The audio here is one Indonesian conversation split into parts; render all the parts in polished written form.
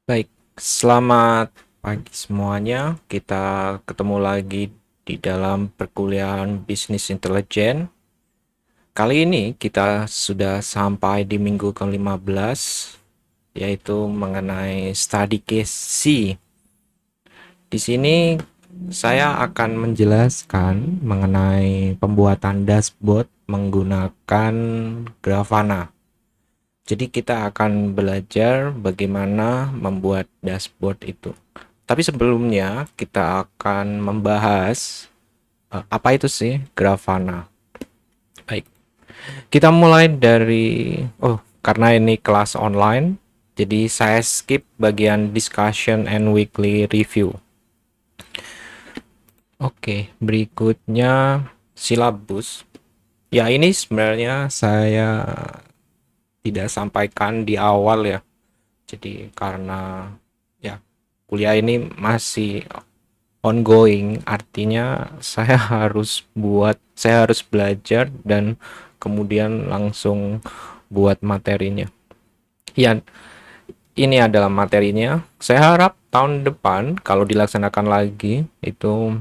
Baik, selamat pagi semuanya. Kita ketemu lagi di dalam perkuliahan bisnis intelijen. Kali ini kita sudah sampai di minggu ke-15, yaitu mengenai study case C. Di sini saya akan menjelaskan mengenai pembuatan dashboard menggunakan Grafana. Jadi kita akan belajar bagaimana membuat dashboard itu. Tapi sebelumnya kita akan membahas apa itu sih Grafana. Baik, kita mulai dari karena ini kelas online, jadi saya skip bagian discussion and weekly review. Oke, berikutnya silabus. Ya, ini sebenarnya saya tidak sampaikan di awal ya. Jadi karena ya kuliah ini masih ongoing, artinya saya harus belajar dan kemudian langsung buat materinya. Ya, ini adalah materinya. Saya harap tahun depan kalau dilaksanakan lagi itu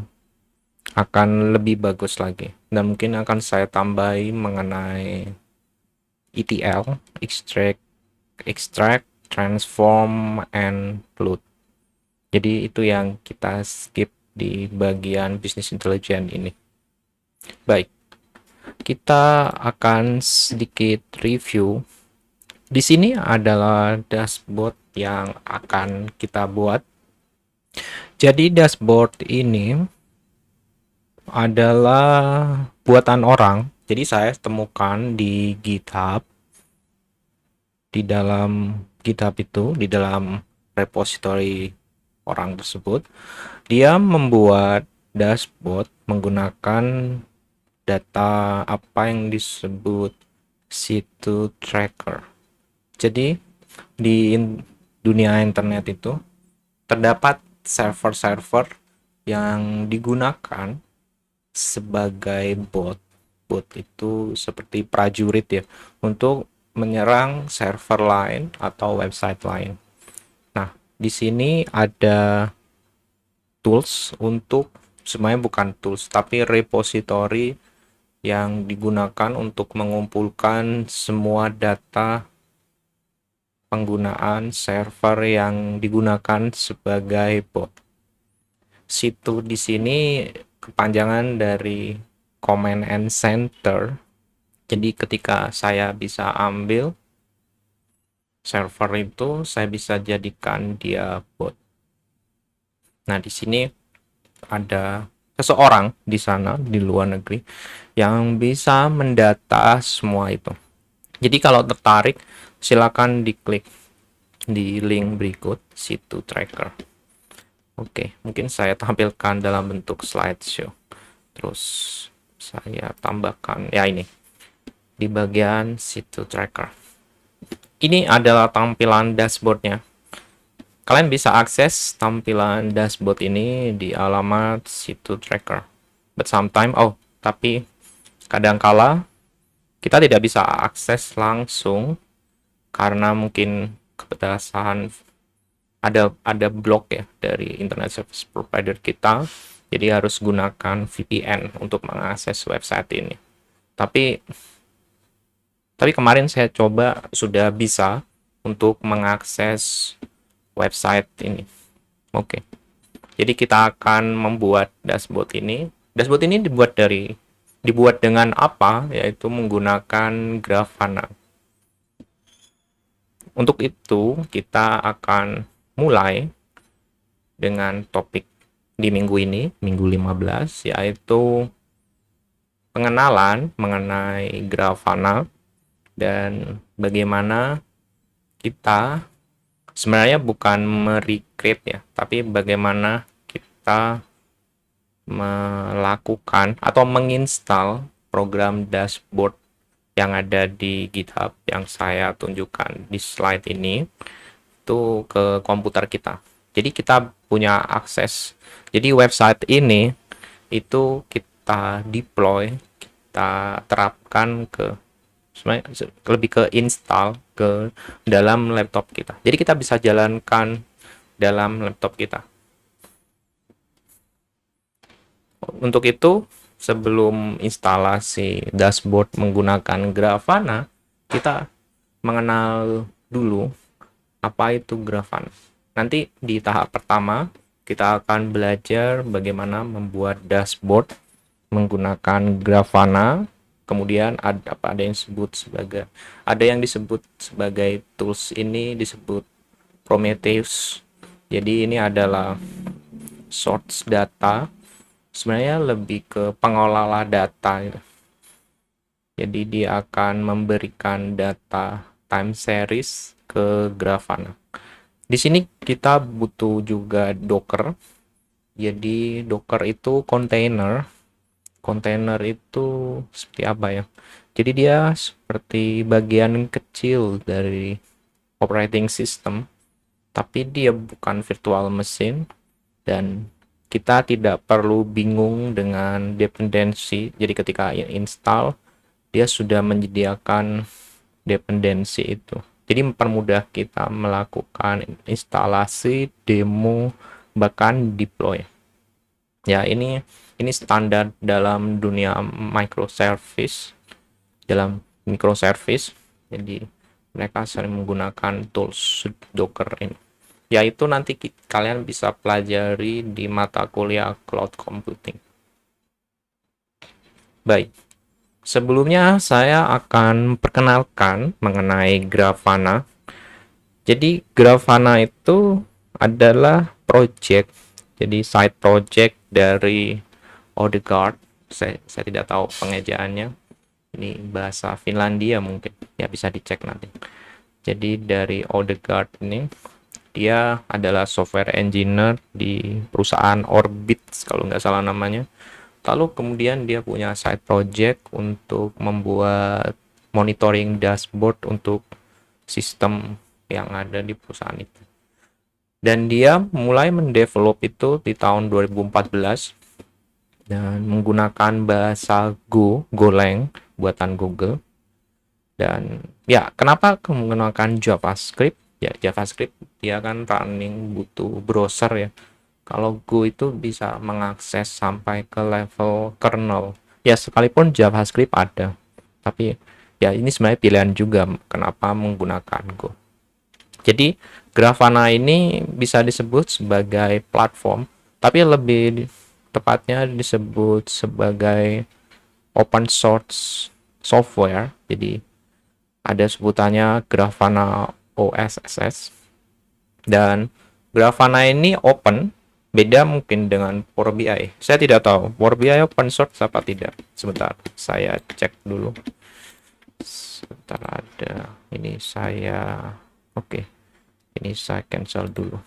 akan lebih bagus lagi. Dan mungkin akan saya tambahi mengenai ETL, extract, transform, and plot. Jadi itu yang kita skip di bagian bisnis intelijen ini. Baik, kita akan sedikit review. Di sini adalah dashboard yang akan kita buat. Jadi dashboard ini adalah buatan orang. Jadi saya temukan di GitHub. Di dalam GitHub itu, di dalam repository orang tersebut, dia membuat dashboard menggunakan data apa yang disebut situ tracker. Jadi di dunia internet itu terdapat server-server yang digunakan sebagai bot. Bot itu seperti prajurit ya, untuk menyerang server lain atau website lain. Nah, di sini ada tools untuk, sebenarnya bukan tools tapi repository yang digunakan untuk mengumpulkan semua data penggunaan server yang digunakan sebagai bot. Situ di sini kepanjangan dari command and center. Jadi ketika saya bisa ambil server itu, saya bisa jadikan dia bot. Nah, di sini ada seseorang di sana di luar negeri yang bisa mendata semua itu. Jadi kalau tertarik, silakan diklik di link berikut situ tracker. Oke, mungkin saya tampilkan dalam bentuk slideshow. Terus saya tambahkan ya ini di bagian situ tracker. Ini adalah tampilan dashboardnya. Kalian bisa akses tampilan dashboard ini di alamat situ tracker. But sometimes, tapi kadangkala kita tidak bisa akses langsung karena mungkin keterbatasan, ada blok ya dari internet service provider kita. Jadi harus gunakan VPN untuk mengakses website ini. Tapi kemarin saya coba sudah bisa untuk mengakses website ini. Oke. Jadi kita akan membuat dashboard ini. Dashboard ini dibuat dengan apa? Yaitu menggunakan Grafana. Untuk itu kita akan mulai dengan topik di minggu ini, minggu 15, yaitu pengenalan mengenai Grafana dan bagaimana kita sebenarnya bukan merecreate ya, tapi bagaimana kita melakukan atau menginstal program dashboard yang ada di GitHub yang saya tunjukkan di slide ini itu ke komputer kita. Jadi kita punya akses. Jadi website ini itu kita deploy, kita terapkan ke, sebenarnya lebih ke install ke dalam laptop kita. Jadi kita bisa jalankan dalam laptop kita. Untuk itu, sebelum instalasi dashboard menggunakan Grafana, kita mengenal dulu apa itu Grafana. Nanti di tahap pertama, kita akan belajar bagaimana membuat dashboard menggunakan Grafana. Kemudian ada yang disebut sebagai tools ini disebut Prometheus. Jadi ini adalah source data, sebenarnya lebih ke pengelola data gitu. Jadi dia akan memberikan data time series ke Grafana. Di sini kita butuh juga Docker. Jadi Docker itu container. Container itu seperti apa ya? Jadi dia seperti bagian kecil dari operating system, tapi dia bukan virtual machine, dan kita tidak perlu bingung dengan dependensi. Jadi ketika install, dia sudah menyediakan dependensi itu. Jadi mempermudah kita melakukan instalasi, demo, bahkan deploy. Ya, ini standar dalam dunia microservice, dalam microservice. Jadi mereka sering menggunakan tools Docker ini. Yaitu nanti kalian bisa pelajari di mata kuliah cloud computing. Baik. Sebelumnya saya akan perkenalkan mengenai Grafana. Jadi Grafana itu adalah project, jadi side project dari Odegaard. Saya tidak tahu pengejaannya. Ini bahasa Finlandia mungkin. Ya bisa dicek nanti. Jadi dari Odegaard ini, dia adalah software engineer di perusahaan Orbit kalau nggak salah namanya. Lalu kemudian dia punya side project untuk membuat monitoring dashboard untuk sistem yang ada di perusahaan itu. Dan dia mulai mendevelop itu di tahun 2014 dan menggunakan bahasa Golang buatan Google. Dan ya, kenapa menggunakan JavaScript? Ya, JavaScript dia kan running butuh browser ya. Kalau Go itu bisa mengakses sampai ke level kernel. Ya, sekalipun JavaScript ada. Tapi ya ini sebenarnya pilihan juga kenapa menggunakan Go. Jadi Grafana ini bisa disebut sebagai platform, tapi lebih tepatnya disebut sebagai open source software. Jadi ada sebutannya Grafana OSS. Dan Grafana ini open. Beda mungkin dengan Power BI. Saya tidak tahu Power BI open source apa tidak. Sebentar, saya cek dulu. Sebentar, ada. Ini saya oke. Ini saya cancel dulu.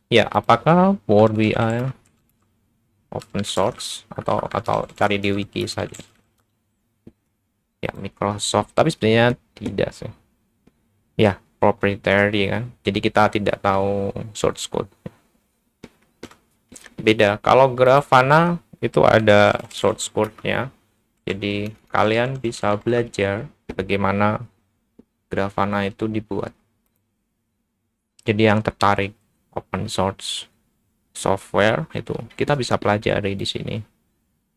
Ya, apakah Power BI open source atau cari di wiki saja. Ya, Microsoft, tapi sebenarnya tidak sih. Ya, proprietary kan. Jadi kita tidak tahu source code. Beda. Kalau Grafana itu ada source code-nya. Jadi kalian bisa belajar bagaimana Grafana itu dibuat. Jadi yang tertarik open source software itu kita bisa pelajari di sini.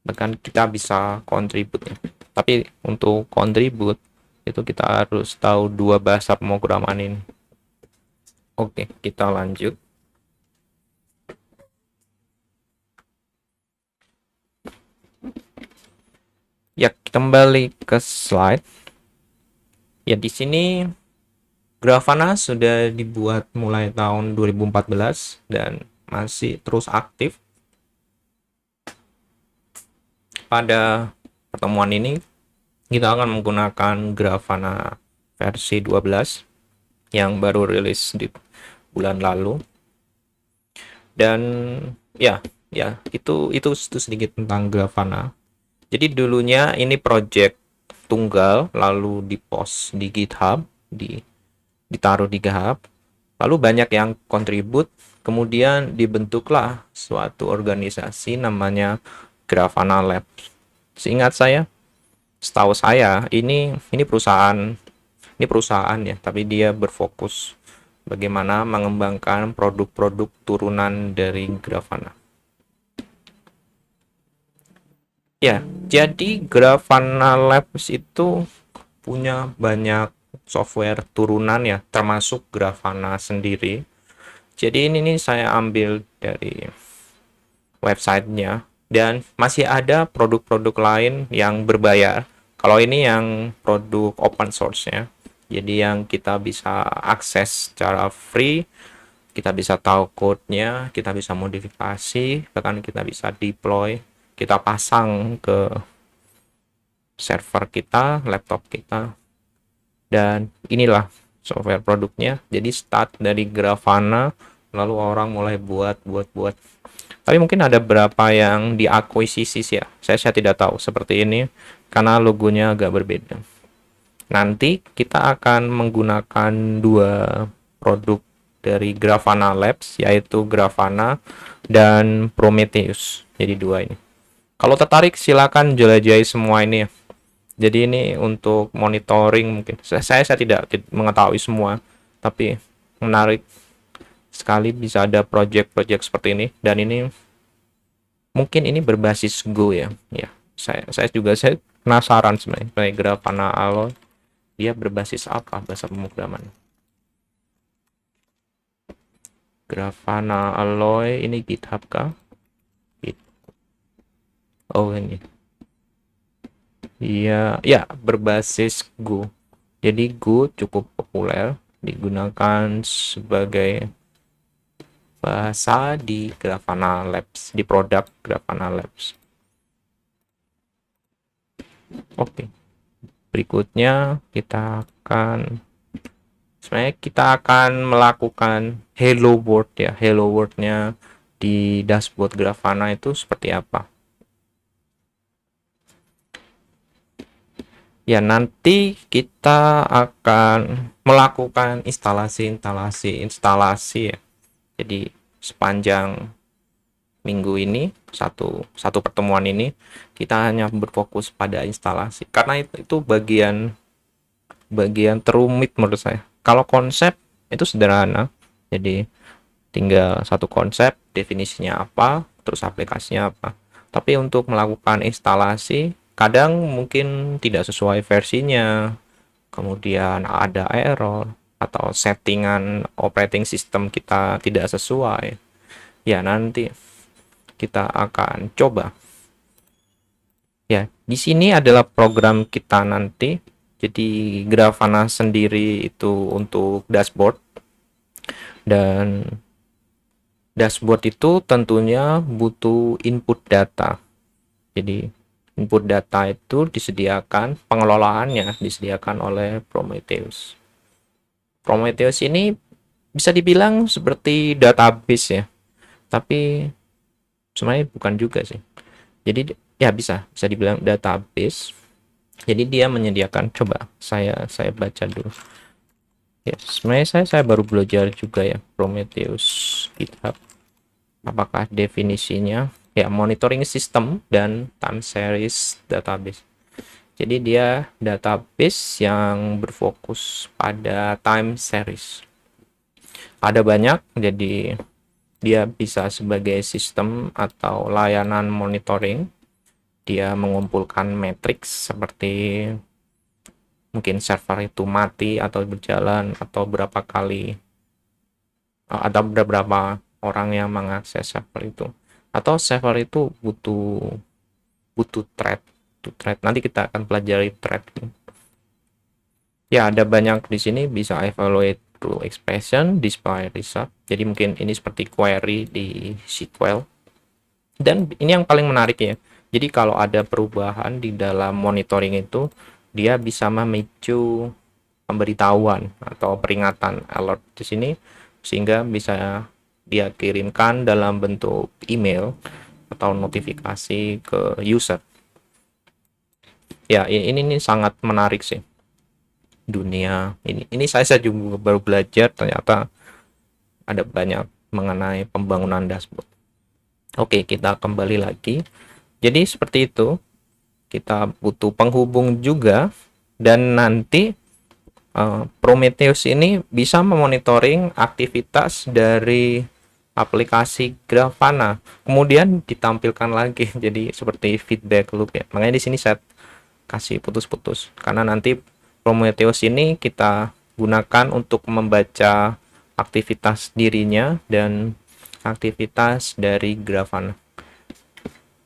Bahkan kita bisa contribute. Tapi untuk contribute itu kita harus tahu dua bahasa pemrograman ini. Oke, kita lanjut. Ya, kembali ke slide. Ya, di sini Grafana sudah dibuat mulai tahun 2014 dan masih terus aktif. Pada pertemuan ini kita akan menggunakan Grafana versi 12 yang baru rilis di bulan lalu. Dan ya itu sedikit tentang Grafana. Jadi dulunya ini project tunggal, lalu dipost di GitHub, ditaruh di GitHub, lalu banyak yang kontribut, kemudian dibentuklah suatu organisasi namanya Grafana Lab. Seingat saya, setahu saya ini perusahaan ya, tapi dia berfokus bagaimana mengembangkan produk-produk turunan dari Grafana. Ya, jadi Grafana Labs itu punya banyak software turunan ya, termasuk Grafana sendiri. Jadi ini nih saya ambil dari websitenya, dan masih ada produk-produk lain yang berbayar. Kalau ini yang produk open source-nya, jadi yang kita bisa akses secara free, kita bisa tahu code-nya, kita bisa modifikasi, bahkan kita bisa deploy, kita pasang ke server kita, laptop kita, dan inilah software produknya. Jadi start dari Grafana, lalu orang mulai buat. Tapi mungkin ada berapa yang diakuisisi ya. Saya tidak tahu seperti ini karena logonya agak berbeda. Nanti kita akan menggunakan dua produk dari Grafana Labs, yaitu Grafana dan Prometheus. Jadi dua ini. Kalau tertarik silakan jelajahi semua ini ya. Jadi ini untuk monitoring mungkin. Saya tidak mengetahui semua, tapi menarik sekali bisa ada project-project seperti ini, dan ini mungkin ini berbasis Go ya. Ya, saya penasaran sebenarnya Grafana Alloy dia berbasis apa bahasa pemrograman. Grafana Alloy ini GitHub kah? Oh ini. Iya, ya berbasis Go. Jadi Go cukup populer digunakan sebagai bahasa di Grafana Labs, di produk Grafana Labs. Oke. Berikutnya kita akan melakukan Hello World ya. Hello World-nya di dashboard Grafana itu seperti apa? Ya, nanti kita akan melakukan instalasi ya. Jadi sepanjang minggu ini, satu pertemuan ini, kita hanya berfokus pada instalasi. Karena itu bagian terumit menurut saya. Kalau konsep itu sederhana. Jadi tinggal satu konsep, definisinya apa, terus aplikasinya apa. Tapi untuk melakukan instalasi, kadang mungkin tidak sesuai versinya, kemudian ada error, atau settingan operating system kita tidak sesuai. Ya, nanti kita akan coba. Ya, di sini adalah program kita nanti. Jadi Grafana sendiri itu untuk dashboard, dan dashboard itu tentunya butuh input data. Jadi input data itu disediakan, pengelolaannya disediakan oleh Prometheus. Prometheus ini bisa dibilang seperti database ya, tapi sebenarnya bukan juga sih. Jadi ya bisa dibilang database. Jadi dia menyediakan, coba saya baca dulu. Ya, sebenarnya saya baru belajar juga ya Prometheus GitHub. Apakah definisinya ya monitoring system dan time series database. Jadi dia database yang berfokus pada time series. Ada banyak, jadi dia bisa sebagai sistem atau layanan monitoring. Dia mengumpulkan matriks seperti mungkin server itu mati atau berjalan, atau berapa kali, ada beberapa orang yang mengakses server itu, atau server itu butuh thread. Nanti kita akan pelajari thread. Ya, ada banyak di sini, bisa evaluate rule expression, display result. Jadi mungkin ini seperti query di SQL. Dan ini yang paling menarik ya. Jadi kalau ada perubahan di dalam monitoring itu, dia bisa memicu pemberitahuan atau peringatan alert di sini, sehingga bisa dia kirimkan dalam bentuk email atau notifikasi ke user. Ya, ini sangat menarik sih dunia ini. Ini saya juga baru belajar, ternyata ada banyak mengenai pembangunan dashboard. Oke, kita kembali lagi. Jadi seperti itu, kita butuh penghubung juga, dan nanti Prometheus ini bisa memonitoring aktivitas dari aplikasi Grafana, kemudian ditampilkan lagi jadi seperti feedback loop ya. Makanya di sini saya kasih putus-putus karena nanti Prometheus ini kita gunakan untuk membaca aktivitas dirinya dan aktivitas dari Grafana.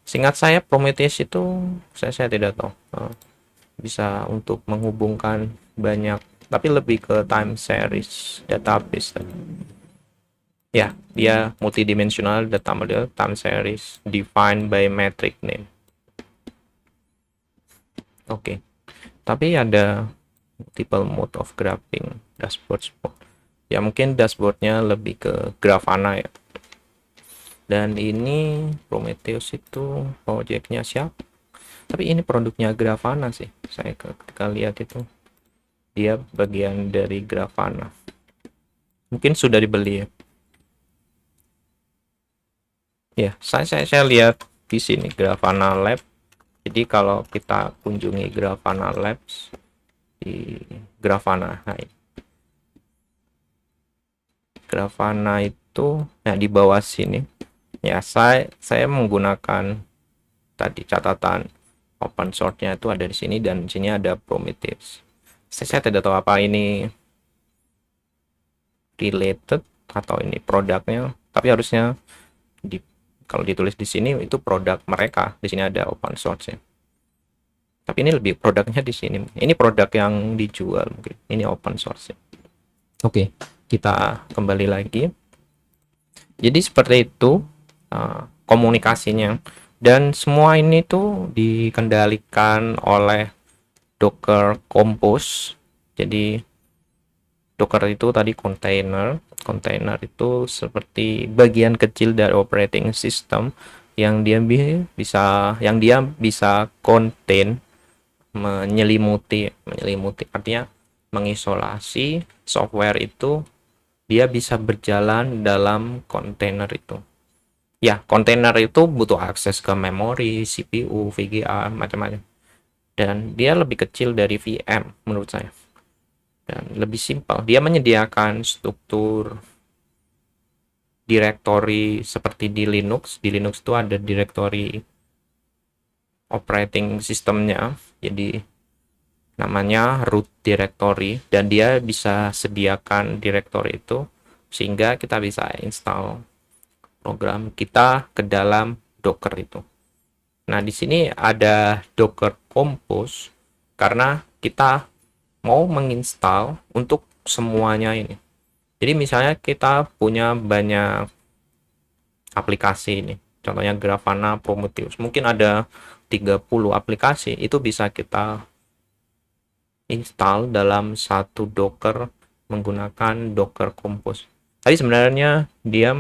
Singkat saya Prometheus itu saya tidak tahu, bisa untuk menghubungkan banyak, tapi lebih ke time series database tadi. Ya, dia multidimensional data model time series defined by metric name. Oke. Tapi ada multiple mode of graphing dashboard. Ya mungkin dashboardnya lebih ke Grafana ya. Dan ini Prometheus itu projectnya siapa? Tapi ini produknya Grafana sih. Saya ketika lihat itu dia bagian dari Grafana. Mungkin sudah dibeli ya. Ya, saya lihat di sini Grafana Lab. Jadi kalau kita kunjungi Grafana Labs di Grafana, nah ini. Grafana itu nah di bawah sini. Ya, saya menggunakan tadi catatan open source-nya itu ada di sini dan di sini ada Prometheus. Saya tidak tahu apa ini related atau ini produknya, tapi harusnya kalau ditulis di sini itu produk mereka. Di sini ada open source ya. Tapi ini lebih produknya di sini. Ini produk yang dijual mungkin. Ini open source ya. Oke, kita kembali lagi. Jadi seperti itu komunikasinya. Dan semua ini tuh dikendalikan oleh Docker Compose. Jadi Docker itu tadi container itu seperti bagian kecil dari operating system yang dia bisa contain, menyelimuti artinya mengisolasi software itu, dia bisa berjalan dalam kontainer itu. Ya, kontainer itu butuh akses ke memori, CPU, VGA, macam-macam. Dan dia lebih kecil dari VM menurut saya. Dan lebih simpel. Dia menyediakan struktur directory seperti di Linux. Di Linux itu ada directory operating systemnya. Jadi namanya root directory dan dia bisa sediakan directory itu sehingga kita bisa install program kita ke dalam Docker itu. Nah, di sini ada Docker Compose karena kita mau menginstal untuk semuanya ini. Jadi misalnya kita punya banyak aplikasi ini. Contohnya Grafana, Prometheus. Mungkin ada 30 aplikasi, itu bisa kita install dalam satu Docker menggunakan Docker Compose. Tadi sebenarnya dia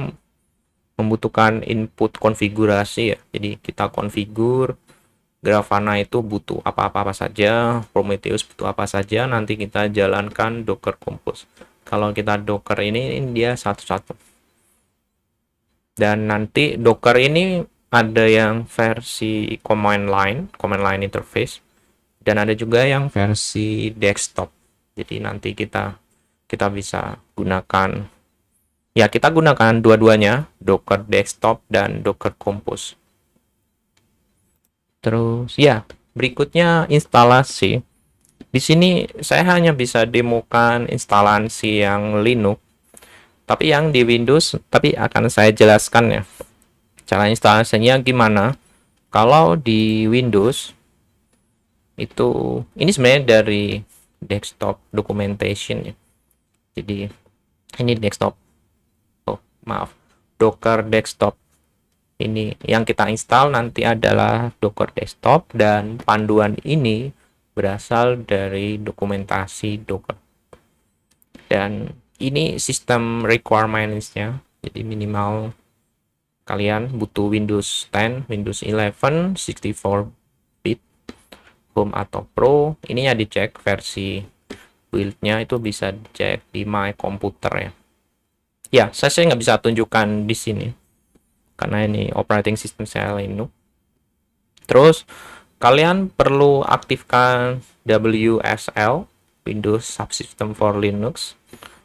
membutuhkan input konfigurasi ya. Jadi kita konfigur Grafana itu butuh apa-apa saja, Prometheus butuh apa saja, nanti kita jalankan Docker Compose. Kalau kita Docker ini dia satu-satu. Dan nanti Docker ini ada yang versi command line interface, dan ada juga yang versi desktop. Jadi nanti kita bisa gunakan, ya kita gunakan dua-duanya, Docker desktop dan Docker Compose. Terus ya, berikutnya instalasi. Di sini saya hanya bisa demokan instalasi yang Linux, tapi yang di Windows tapi akan saya jelaskan ya. Cara instalasinya gimana? Kalau di Windows itu ini sebenarnya dari desktop documentation ya. Jadi ini desktop. Oh, maaf. Docker desktop. Ini yang kita install nanti adalah Docker desktop dan panduan ini berasal dari dokumentasi Docker. Dan ini sistem requirements-nya. Jadi minimal kalian butuh Windows 10, Windows 11, 64-bit, Home atau Pro. Ini ya dicek versi build-nya itu bisa dicek di My Computer ya. Ya, saya nggak bisa tunjukkan di sini karena ini operating system saya Linux. Terus kalian perlu aktifkan WSL Windows Subsystem for Linux.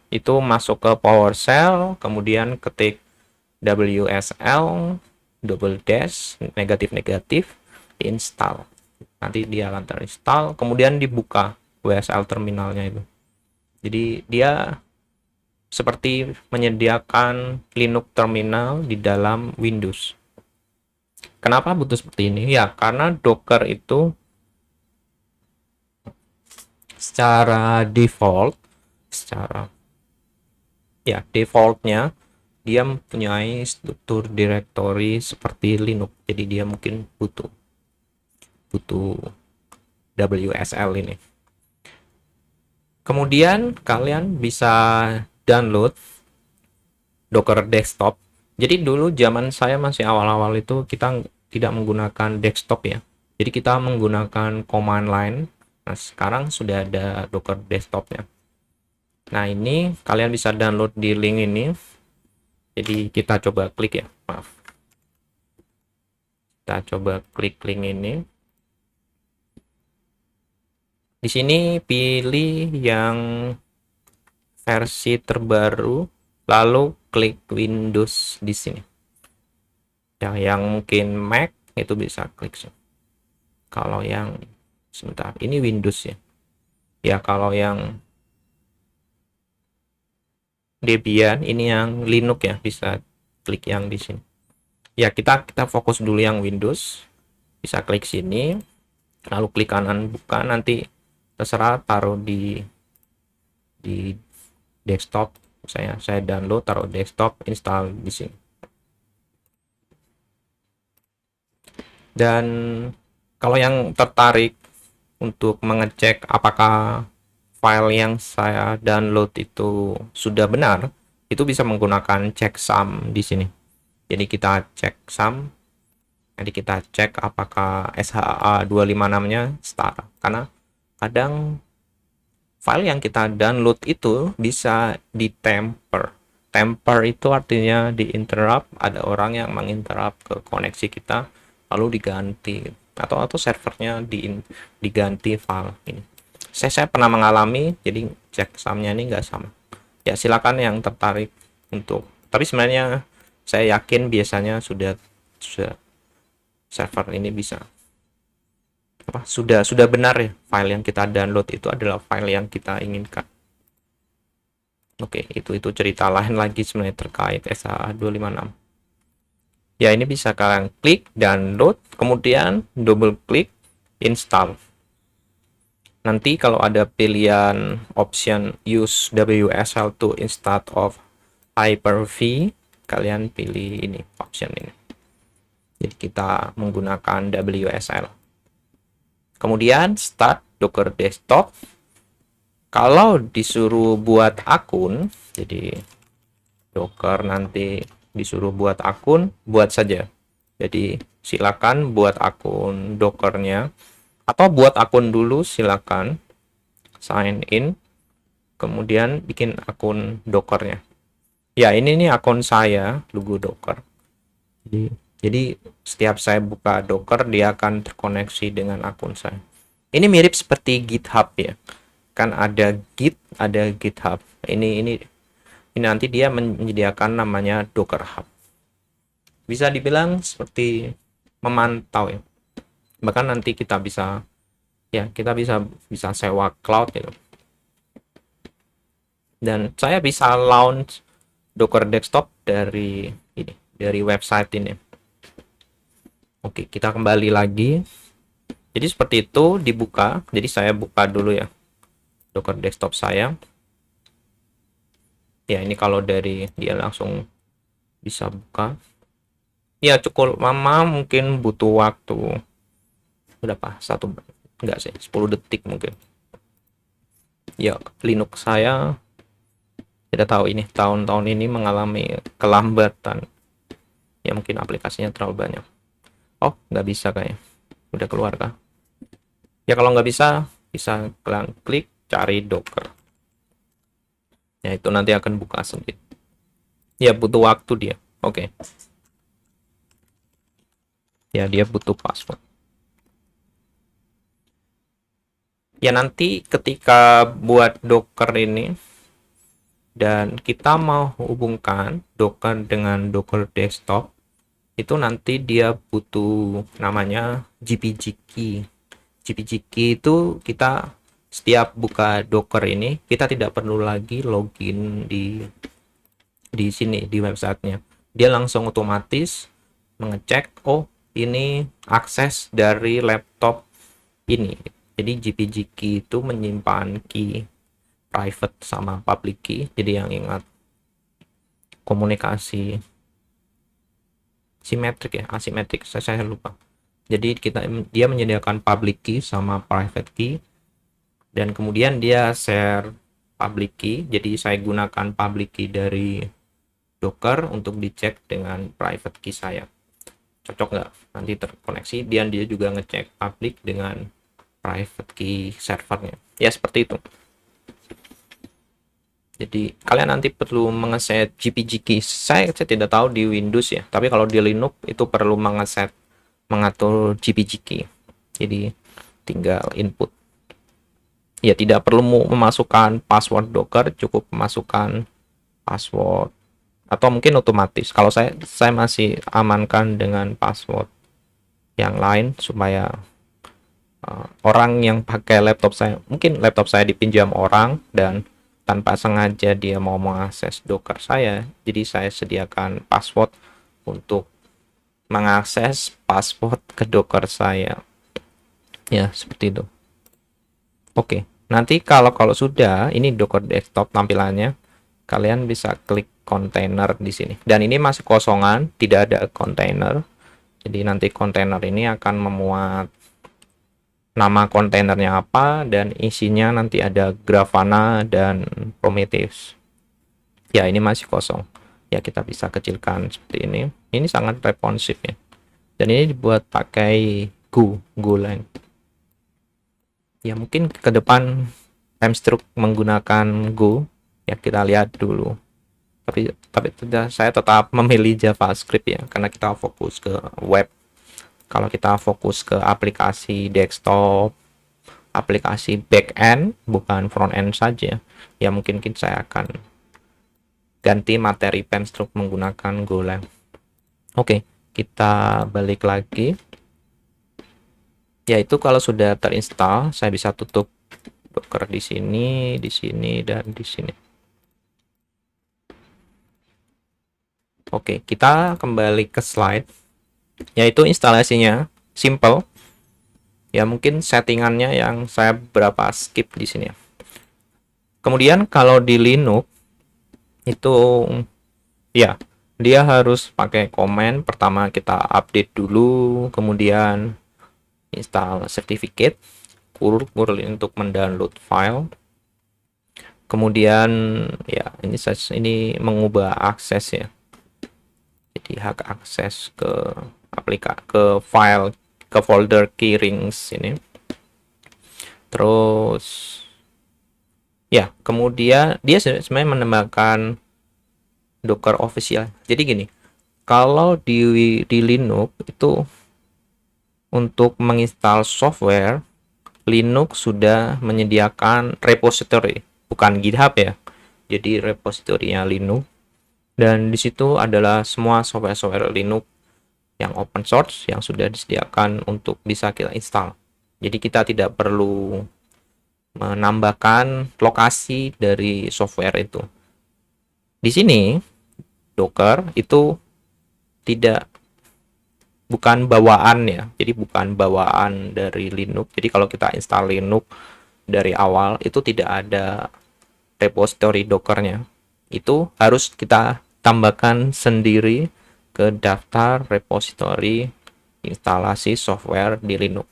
Itu masuk ke PowerShell, kemudian ketik WSL double dash negatif install. Nanti dia akan terinstall, kemudian dibuka WSL terminalnya itu. Jadi dia seperti menyediakan Linux terminal di dalam Windows. Kenapa butuh seperti ini? Ya, karena Docker itu secara defaultnya dia mempunyai struktur directory seperti Linux. Jadi dia mungkin butuh WSL ini. Kemudian kalian bisa download Docker Desktop. Jadi dulu zaman saya masih awal-awal itu kita tidak menggunakan desktop ya. Jadi kita menggunakan command line. Nah, sekarang sudah ada Docker Desktopnya. Nah, ini kalian bisa download di link ini. Jadi kita coba klik ya. Maaf. Kita coba klik link ini. Di sini pilih yang versi terbaru, lalu klik Windows di sini. Ya, yang mungkin Mac itu bisa klik. Kalau yang sebentar, ini Windows ya. Ya, kalau yang Debian ini yang Linux ya, bisa klik yang di sini. Ya, kita fokus dulu yang Windows. Bisa klik sini, lalu klik kanan buka, nanti terserah taruh di desktop. Saya download, taruh desktop, install di sini. Dan kalau yang tertarik untuk mengecek apakah file yang saya download itu sudah benar, itu bisa menggunakan checksum di sini. Jadi kita checksum, jadi kita cek apakah SHA-256-nya setara. Karena kadang file yang kita download itu bisa di-tamper. Tamper itu artinya di-interrupt, ada orang yang menginterrupt ke koneksi kita, lalu diganti. Atau servernya diganti file ini. Saya pernah mengalami, jadi checksumnya ini nggak sama. Ya, silakan yang tertarik untuk. Tapi sebenarnya saya yakin biasanya sudah server ini bisa sudah benar ya, file yang kita download itu adalah file yang kita inginkan. Oke, itu cerita lain lagi sebenarnya terkait SHA-256. Ya, ini bisa kalian klik download, kemudian double klik install. Nanti kalau ada pilihan option use WSL to instead of Hyper-V, kalian pilih ini, option ini. Jadi kita menggunakan WSL. Kemudian start Docker Desktop. Kalau disuruh buat akun, jadi Docker nanti disuruh buat akun, buat saja. Jadi silakan buat akun Dockernya, atau buat akun dulu, silakan sign in, kemudian bikin akun Dockernya. Ya, ini nih akun saya, logo Docker. Jadi setiap saya buka Docker, dia akan terkoneksi dengan akun saya. Ini mirip seperti GitHub ya. Kan ada Git, ada GitHub. Ini nanti dia menyediakan namanya Docker Hub. Bisa dibilang seperti memantau ya. Bahkan nanti kita bisa sewa cloud gitu. Dan saya bisa launch Docker Desktop dari website ini. Oke, kita kembali lagi. Jadi seperti itu dibuka. Jadi saya buka dulu ya Docker Desktop saya. Ya, ini kalau dari dia langsung bisa buka. Ya, cukup lama, mungkin butuh waktu berapa? Enggak sih, 10 detik mungkin. Ya, Linux saya tidak tahu ini tahun-tahun ini mengalami kelambatan. Ya, mungkin aplikasinya terlalu banyak. Oh, nggak bisa kayaknya. Udah keluar kah? Ya, kalau nggak bisa kalian klik cari Docker. Ya, itu nanti akan buka sendiri. Ya, butuh waktu dia. Oke. Ya, dia butuh password. Ya nanti ketika buat Docker ini dan kita mau hubungkan Docker dengan Docker desktop, itu nanti dia butuh namanya GPG key. GPG key itu kita setiap buka Docker ini kita tidak perlu lagi login di sini di websitenya. Dia langsung otomatis mengecek, oh ini akses dari laptop ini. Jadi GPG key itu menyimpan key private sama public key. Jadi yang ingat komunikasi simetrik ya, asimetrik saya lupa. Jadi dia menyediakan public key sama private key, dan kemudian dia share public key. Jadi saya gunakan public key dari Docker untuk dicek dengan private key saya. Cocok nggak? Nanti terkoneksi, dan dia juga ngecek public dengan private key servernya. Ya seperti itu. Jadi kalian nanti perlu mengeset GPG key. Saya tidak tahu di Windows ya, tapi kalau di Linux itu perlu mengatur GPG key. Jadi tinggal input. Ya tidak perlu memasukkan password Docker, cukup memasukkan password atau mungkin otomatis. Kalau saya masih amankan dengan password yang lain supaya orang yang pakai laptop saya, mungkin laptop saya dipinjam orang dan tanpa sengaja dia mau mengakses Docker saya, jadi saya sediakan password untuk mengakses password ke Docker saya. Ya, seperti itu. Oke, nanti kalau sudah ini Docker desktop tampilannya, kalian bisa klik kontainer di sini. Dan ini masih kosongan, tidak ada kontainer. Jadi nanti kontainer ini akan memuat nama kontainernya apa, dan isinya nanti ada Grafana dan Prometheus. Ya, ini masih kosong. Ya, kita bisa kecilkan seperti ini. Ini sangat responsif ya. Dan ini dibuat pakai Golang. Ya, mungkin ke depan Hamstroke menggunakan Go. Ya, kita lihat dulu. Tapi saya tetap memilih JavaScript ya, karena kita fokus ke web. Kalau kita fokus ke aplikasi desktop, aplikasi backend, bukan front end saja, ya mungkin saya akan ganti materi Hamstroke menggunakan Golang. Oke, kita balik lagi. Yaitu kalau sudah terinstall, saya bisa tutup Docker di sini, dan di sini. Oke, kita kembali ke slide. Yaitu instalasinya simple. Ya mungkin settingannya yang saya berapa skip di sini ya. Kemudian kalau di Linux itu ya dia harus pakai command. Pertama kita update dulu, kemudian install certificate, curl untuk mendownload file. Kemudian ya ini mengubah akses ya. Jadi hak akses ke ke file, ke folder keyrings ini. Terus ya, kemudian dia sebenarnya menambahkan Docker official. Jadi gini, kalau di Linux itu untuk menginstal software, Linux sudah menyediakan repository, bukan GitHub ya. Jadi repositorinya Linux, dan di situ adalah semua software Linux yang open source yang sudah disediakan untuk bisa kita install. Jadi kita tidak perlu menambahkan lokasi dari software itu. Di sini Docker itu bukan bawaan ya. Jadi bukan bawaan dari Linux. Jadi kalau kita install Linux dari awal itu tidak ada repository Dockernya. Itu harus kita tambahkan sendiri ke daftar repository instalasi software di Linux.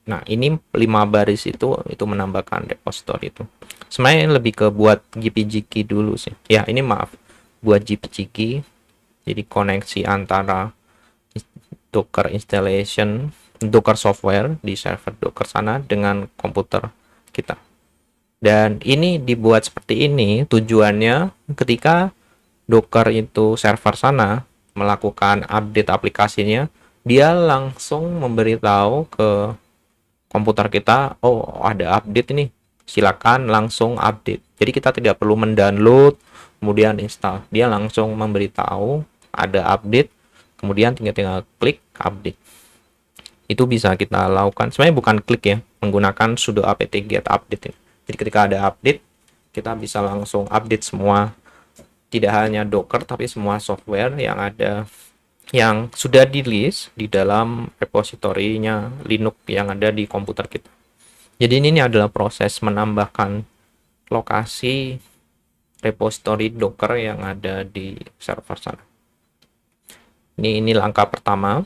Nah, ini 5 baris itu menambahkan repository itu. Sebenarnya lebih ke buat GPG key dulu sih. Ya, ini maaf. Buat GPG key. Jadi koneksi antara Docker installation, Docker software di server Docker sana dengan komputer kita. Dan ini dibuat seperti ini tujuannya ketika Docker itu server sana melakukan update aplikasinya, dia langsung memberitahu ke komputer kita, oh ada update ini, silakan langsung update. Jadi kita tidak perlu mendownload kemudian install, dia langsung memberitahu ada update, kemudian tinggal klik update. Itu bisa kita lakukan, sebenarnya bukan klik ya, menggunakan sudo apt get update. Jadi ketika ada update, kita bisa langsung update semua, tidak hanya Docker tapi semua software yang ada, yang sudah di list di dalam repositorinya Linux yang ada di komputer kita. Jadi ini adalah proses menambahkan lokasi repositori Docker yang ada di server sana. Ini langkah pertama.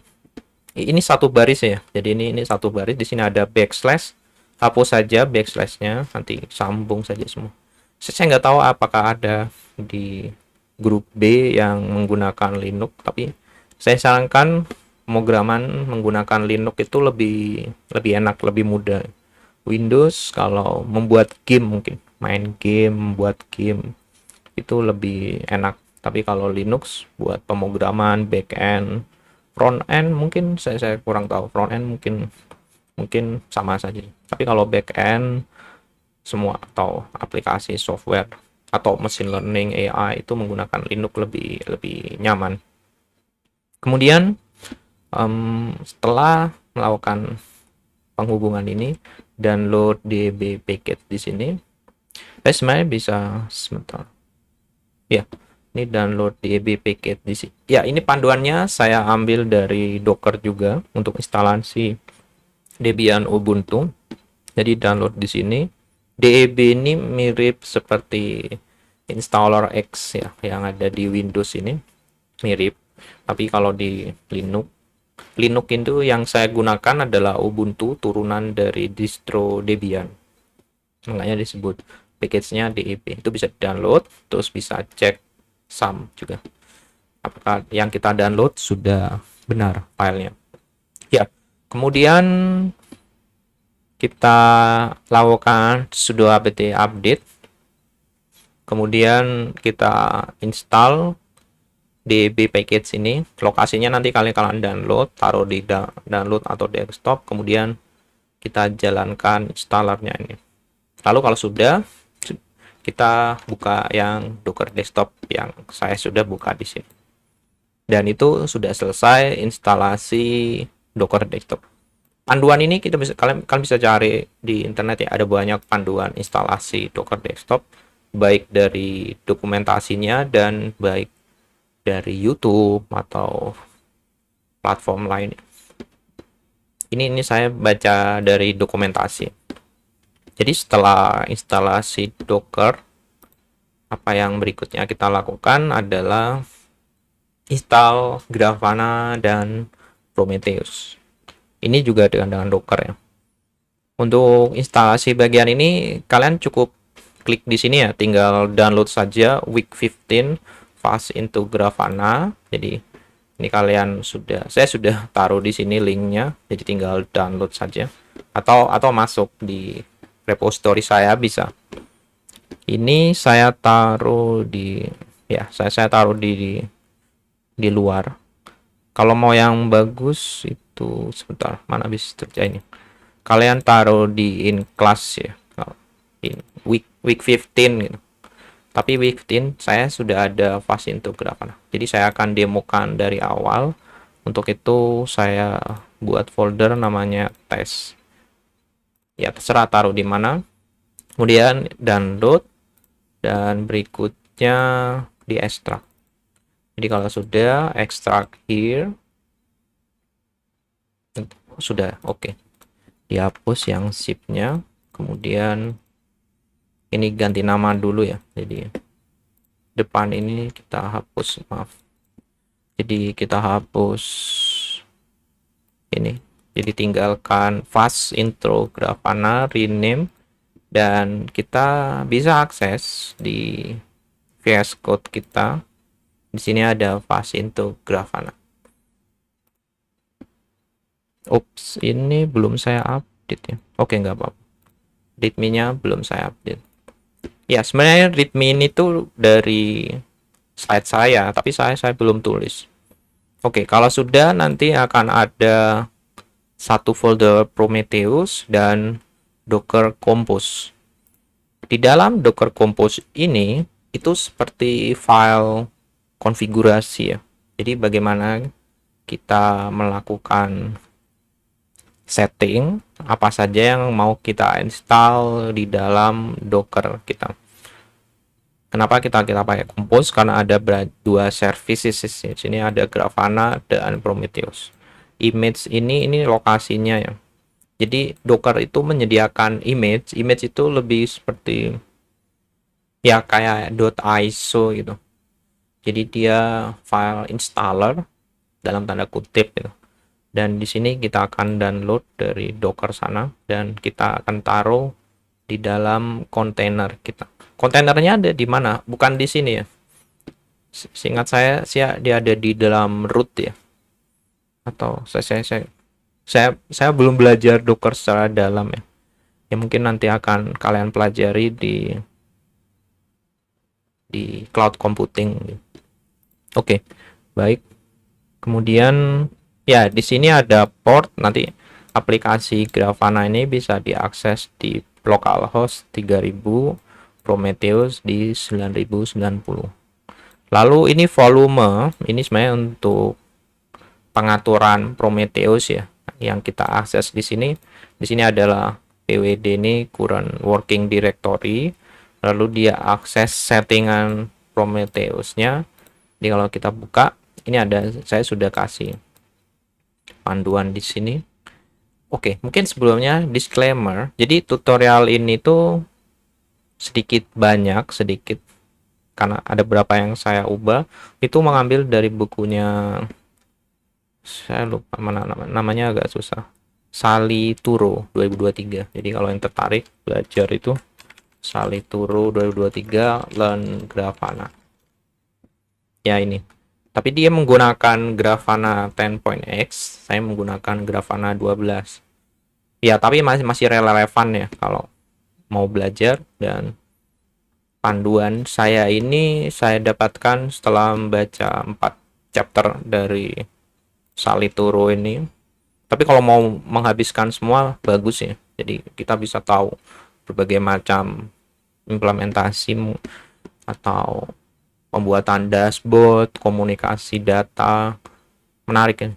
Ini satu baris ya. Jadi ini satu baris. Di sini ada backslash. Hapus saja backslashnya. Nanti sambung saja semua. Saya nggak tahu apakah ada di grup B yang menggunakan Linux, tapi saya sarankan pemrograman menggunakan Linux itu lebih enak, lebih mudah. Windows kalau membuat game, mungkin main game, membuat game itu lebih enak. Tapi kalau Linux buat pemrograman backend, front end mungkin saya kurang tahu. Front end mungkin sama saja. Tapi kalau backend semua atau aplikasi software atau machine learning AI itu menggunakan Linux lebih nyaman. Kemudian setelah melakukan penghubungan ini, download db package di sini. Sebenarnya bisa sebentar. Ya, ini download db package di sini. Ya, ini panduannya saya ambil dari Docker juga untuk instalasi Debian Ubuntu. Jadi download di sini. DEB ini mirip seperti installer X ya, yang ada di Windows ini, mirip. Tapi kalau di Linux itu yang saya gunakan adalah Ubuntu turunan dari distro Debian. Makanya disebut package-nya DEB. Itu bisa download, terus bisa cek SAM juga. Apakah yang kita download sudah benar filenya. Ya, kemudian kita lakukan sudo apt update. Kemudian kita install DB package ini. Lokasinya nanti kalian download, taruh di download atau desktop, kemudian kita jalankan installernya ini. Lalu kalau sudah, kita buka yang Docker desktop yang saya sudah buka di sini. Dan itu sudah selesai instalasi Docker desktop. Panduan ini kita bisa kalian bisa cari di internet ya, ada banyak panduan instalasi Docker desktop, baik dari dokumentasinya dan baik dari YouTube atau platform lain. Ini saya baca dari dokumentasi. Jadi setelah instalasi Docker, apa yang berikutnya kita lakukan adalah install Grafana dan Prometheus. Ini juga dengan Docker ya. Untuk instalasi bagian ini kalian cukup klik di sini ya, tinggal download saja week 15 fast into Grafana. Jadi ini saya sudah taruh di sini linknya, jadi tinggal download saja atau masuk di repository saya bisa. Ini saya taruh di saya taruh di luar. Kalau mau yang bagus itu sebentar, mana bisa terjadi ini. Kalian taruh di in class ya. In week 15 gitu. Tapi week 15 saya sudah ada fast into Grafana. Jadi saya akan demokan dari awal. Untuk itu saya buat folder namanya test. Ya terserah taruh di mana. Kemudian download dan berikutnya di extract. Jadi kalau sudah extract here, sudah oke. Dihapus yang zip-nya, kemudian ini ganti nama dulu ya. Jadi depan ini kita hapus, maaf. Jadi kita hapus ini. Jadi tinggalkan fast intro Grafana, rename, dan kita bisa akses di VS Code kita. Di sini ada fast intro Grafana. Ups, ini belum saya update ya. Oke, nggak apa-apa. Readme-nya belum saya update. Ya, sebenarnya readme ini tuh dari slide saya, tapi saya belum tulis. Oke, kalau sudah nanti akan ada satu folder Prometheus dan Docker Compose. Di dalam Docker Compose ini itu seperti file konfigurasi ya. Jadi bagaimana kita melakukan setting apa saja yang mau kita install di dalam Docker kita. Kenapa kita pakai Compose? Karena ada dua services di sini, ada Grafana dan Prometheus. Image ini lokasinya ya. Jadi Docker itu menyediakan image itu lebih seperti ya kayak .iso gitu. Jadi dia file installer dalam tanda kutip gitu. Dan di sini kita akan download dari Docker sana dan kita akan taruh di dalam kontainer kita. Kontainernya ada di mana? Bukan di sini ya. Seingat saya dia ada di dalam root ya. Atau saya belum belajar Docker secara dalam ya. Ya mungkin nanti akan kalian pelajari di cloud computing. Oke, baik. Kemudian ya di sini ada port, nanti aplikasi Grafana ini bisa diakses di localhost 3000, Prometheus di 9090. Lalu ini volume, ini sebenarnya untuk pengaturan Prometheus ya, yang kita akses di sini. Di sini adalah pwd ini current working directory. Lalu dia akses settingan Prometheusnya. Jadi kalau kita buka, ini ada, saya sudah kasih panduan di sini. Oke, mungkin sebelumnya disclaimer. Jadi tutorial ini tuh sedikit karena ada beberapa yang saya ubah. Itu mengambil dari bukunya, saya lupa mana namanya, agak susah. Sally Turo 2023. Jadi kalau yang tertarik belajar itu Sally Turo 2023 Learn Grafana. Ya ini. Tapi dia menggunakan Grafana 10.x, saya menggunakan Grafana 12. Ya, tapi masih relevan ya kalau mau belajar. Dan panduan saya ini saya dapatkan setelah membaca 4 chapter dari Sally Turo ini. Tapi kalau mau menghabiskan semua bagus ya. Jadi kita bisa tahu berbagai macam implementasi atau pembuatan dashboard, komunikasi data, menarik ya.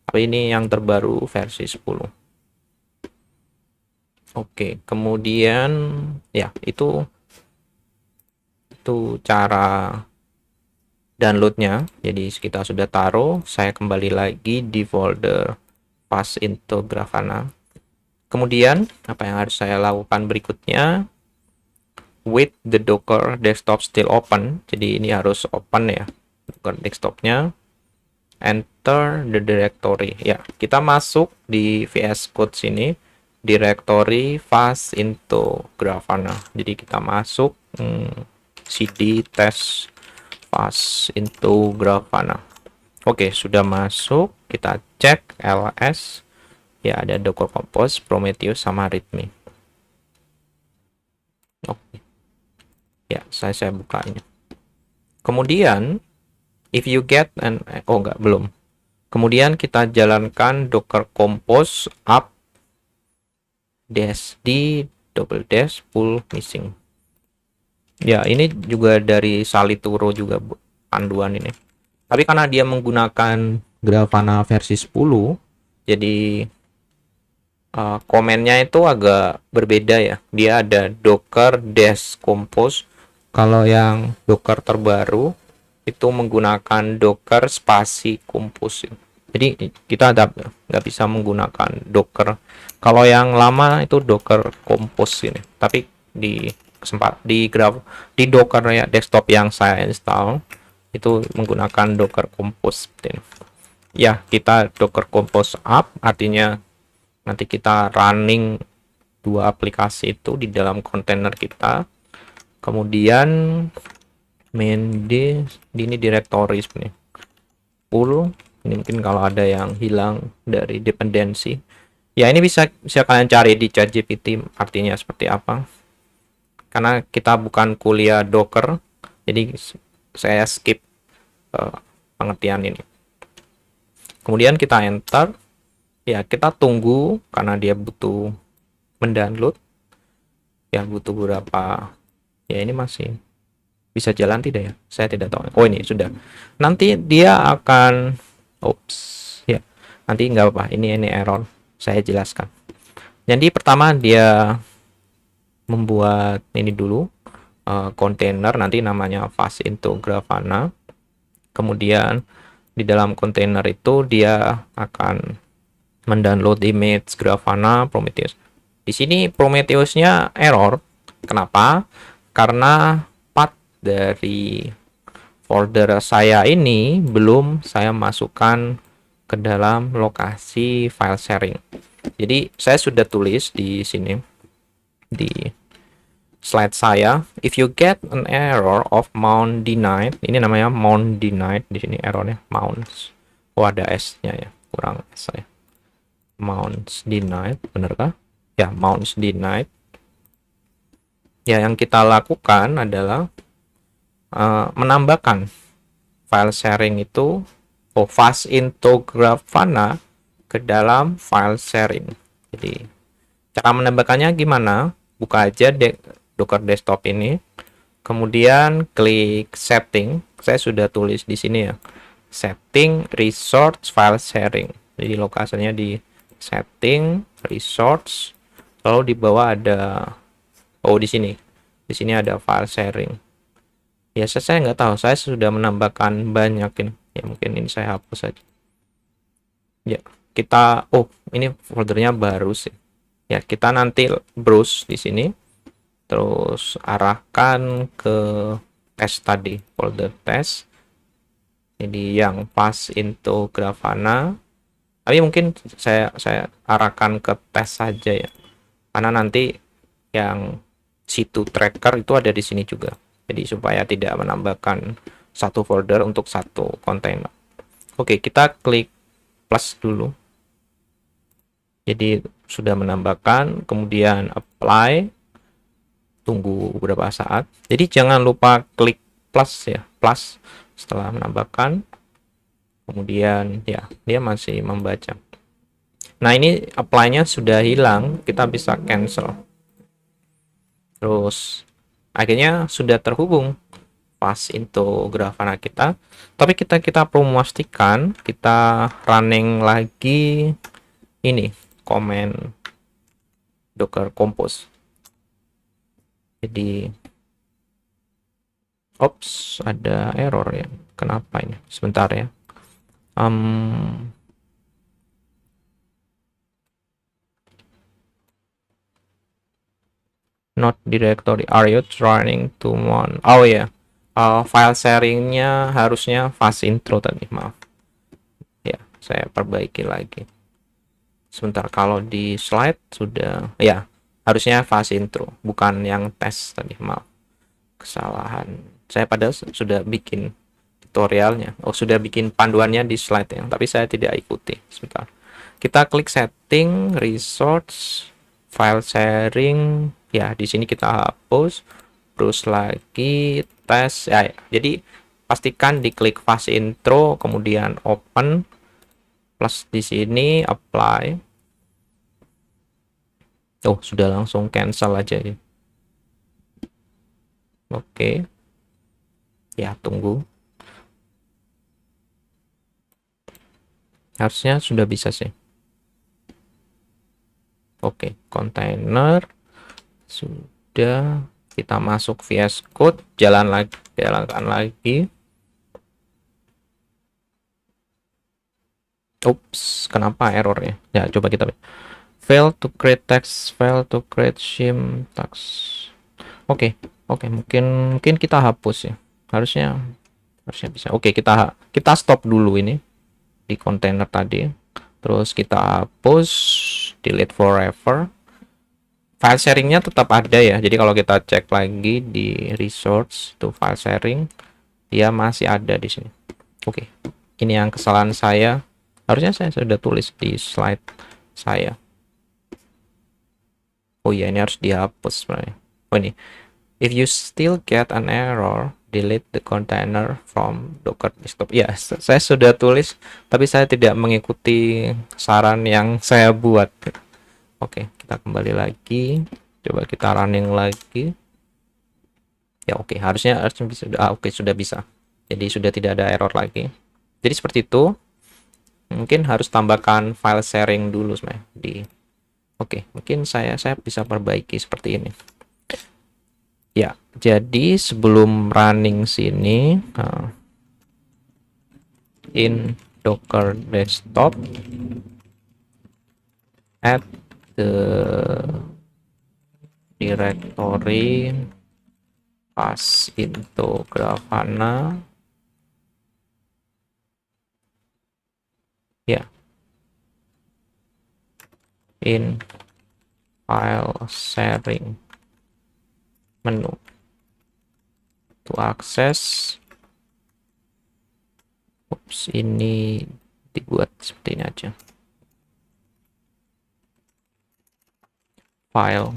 Tapi ini yang terbaru versi 10. Oke, kemudian ya itu cara downloadnya. Jadi kita sudah taruh, saya kembali lagi di folder pass into Grafana. Kemudian apa yang harus saya lakukan berikutnya? With the Docker desktop still open, jadi ini harus open ya Docker desktopnya. Enter the directory ya, kita masuk di VS Code sini, directory fast into Grafana. Jadi kita masuk cd test fast into Grafana. Oke, sudah masuk, kita cek ls ya, ada Docker Compose, Prometheus sama readme. Oke. Ya, saya buka ini. Kemudian if you get an belum. Kemudian kita jalankan Docker Compose up dash d double dash pull missing. Ya, ini juga dari Sally Turo juga panduan ini. Tapi karena dia menggunakan Grafana versi 10, jadi komennya itu agak berbeda ya. Dia ada Docker dash compose. Kalau yang Docker terbaru itu menggunakan Docker spasi compose. Jadi kita nggak bisa menggunakan Docker. Kalau yang lama itu Docker compose ini. Tapi di Docker ya desktop yang saya install itu menggunakan Docker compose seperti ini. Ya, kita Docker compose up artinya nanti kita running dua aplikasi itu di dalam kontainer kita. Kemudian main ini directory sebenarnya. Pull ini mungkin kalau ada yang hilang dari dependensi. Ya, ini bisa kalian cari di ChatGPT artinya seperti apa. Karena kita bukan kuliah Docker, jadi saya skip pengertian ini. Kemudian kita enter. Ya, kita tunggu karena dia butuh mendownload. Ya, butuh beberapa. Ya, ini masih bisa jalan tidak ya? Saya tidak tahu. Oh, ini sudah. Nanti dia akan Oops. Ya. Nanti nggak apa. Ini error. Saya jelaskan. Jadi pertama dia membuat ini dulu kontainer, nanti namanya fast into Grafana. Kemudian di dalam kontainer itu dia akan mendownload image Grafana Prometheus. Di sini Prometheusnya error. Kenapa? Karena path dari folder saya ini belum saya masukkan ke dalam lokasi file sharing. Jadi saya sudah tulis di sini di slide saya, if you get an error of mount denied, ini namanya mount denied, di sini errornya mounts. Oh, ada S-nya ya, kurang S saya. Mounts denied, benarkah? Ya, mounts denied. Ya, yang kita lakukan adalah menambahkan file sharing itu fast into Grafana ke dalam file sharing. Jadi cara menambahkannya gimana? Buka aja Docker desktop ini, kemudian klik setting. Saya sudah tulis di sini ya, setting resource file sharing. Jadi lokasinya di setting resource, lalu di bawah ada di sini ada file sharing. Ya, saya nggak tahu, saya sudah menambahkan banyak ini. Ya, mungkin ini saya hapus saja. Ya, kita ini foldernya baru sih. Ya, kita nanti browse di sini, terus arahkan ke tes tadi, folder tes. Jadi yang pass into Grafana. Tapi mungkin saya arahkan ke tes saja ya. Karena nanti yang situ tracker itu ada di sini juga. Jadi supaya tidak menambahkan satu folder untuk satu kontainer. Oke, kita klik plus dulu. Jadi sudah menambahkan, kemudian apply, tunggu beberapa saat. Jadi jangan lupa klik plus ya, plus setelah menambahkan. Kemudian ya, dia masih membaca. Nah, ini apply-nya sudah hilang, kita bisa cancel. Terus akhirnya sudah terhubung pas into Grafana kita. Tapi kita perlu memastikan kita running lagi ini command docker compose. Jadi ada error ya. Kenapa ini? Sebentar ya. Not directory, are you trying to one? Oh ya, file sharingnya harusnya fast intro tadi, maaf ya, saya perbaiki lagi sebentar. Kalau di slide sudah ya, harusnya fast intro, bukan yang tes tadi, maaf, kesalahan saya. Padahal sudah bikin tutorialnya, sudah bikin panduannya di slide yang, tapi saya tidak ikuti. Sebentar, kita klik setting resource file sharing ya. Di sini kita hapus, terus lagi tes ya. Jadi pastikan diklik fast intro, kemudian open, plus di sini apply. Sudah langsung cancel aja ya. Oke ya, tunggu, harusnya sudah bisa sih. Oke, kontainer sudah, kita masuk VS Code, jalankan lagi. Kenapa errornya ya? Coba kita fail to create text, fail to create shim text. Oke, mungkin kita hapus ya, harusnya bisa. Oke, kita stop dulu ini di kontainer tadi, terus kita hapus, delete forever. File sharingnya tetap ada ya, jadi kalau kita cek lagi di resource to file sharing, dia masih ada di sini. Oke, ini yang kesalahan saya, harusnya saya sudah tulis di slide saya. Oh ya, ini harus dihapus sebenarnya. Ini, if you still get an error, delete the container from Docker desktop. Ya, saya sudah tulis, tapi saya tidak mengikuti saran yang saya buat. Oke, kita kembali lagi. Coba kita running lagi. Ya, oke, harusnya bisa. Oke, sudah bisa. Jadi sudah tidak ada error lagi. Jadi seperti itu. Mungkin harus tambahkan file sharing dulu sebenarnya di. Oke, mungkin saya bisa perbaiki seperti ini. Ya, jadi sebelum running sini, in Docker desktop, add the directory, pass into Grafana. Ya, in file sharing menu to access. Oops, ini dibuat seperti ini aja. File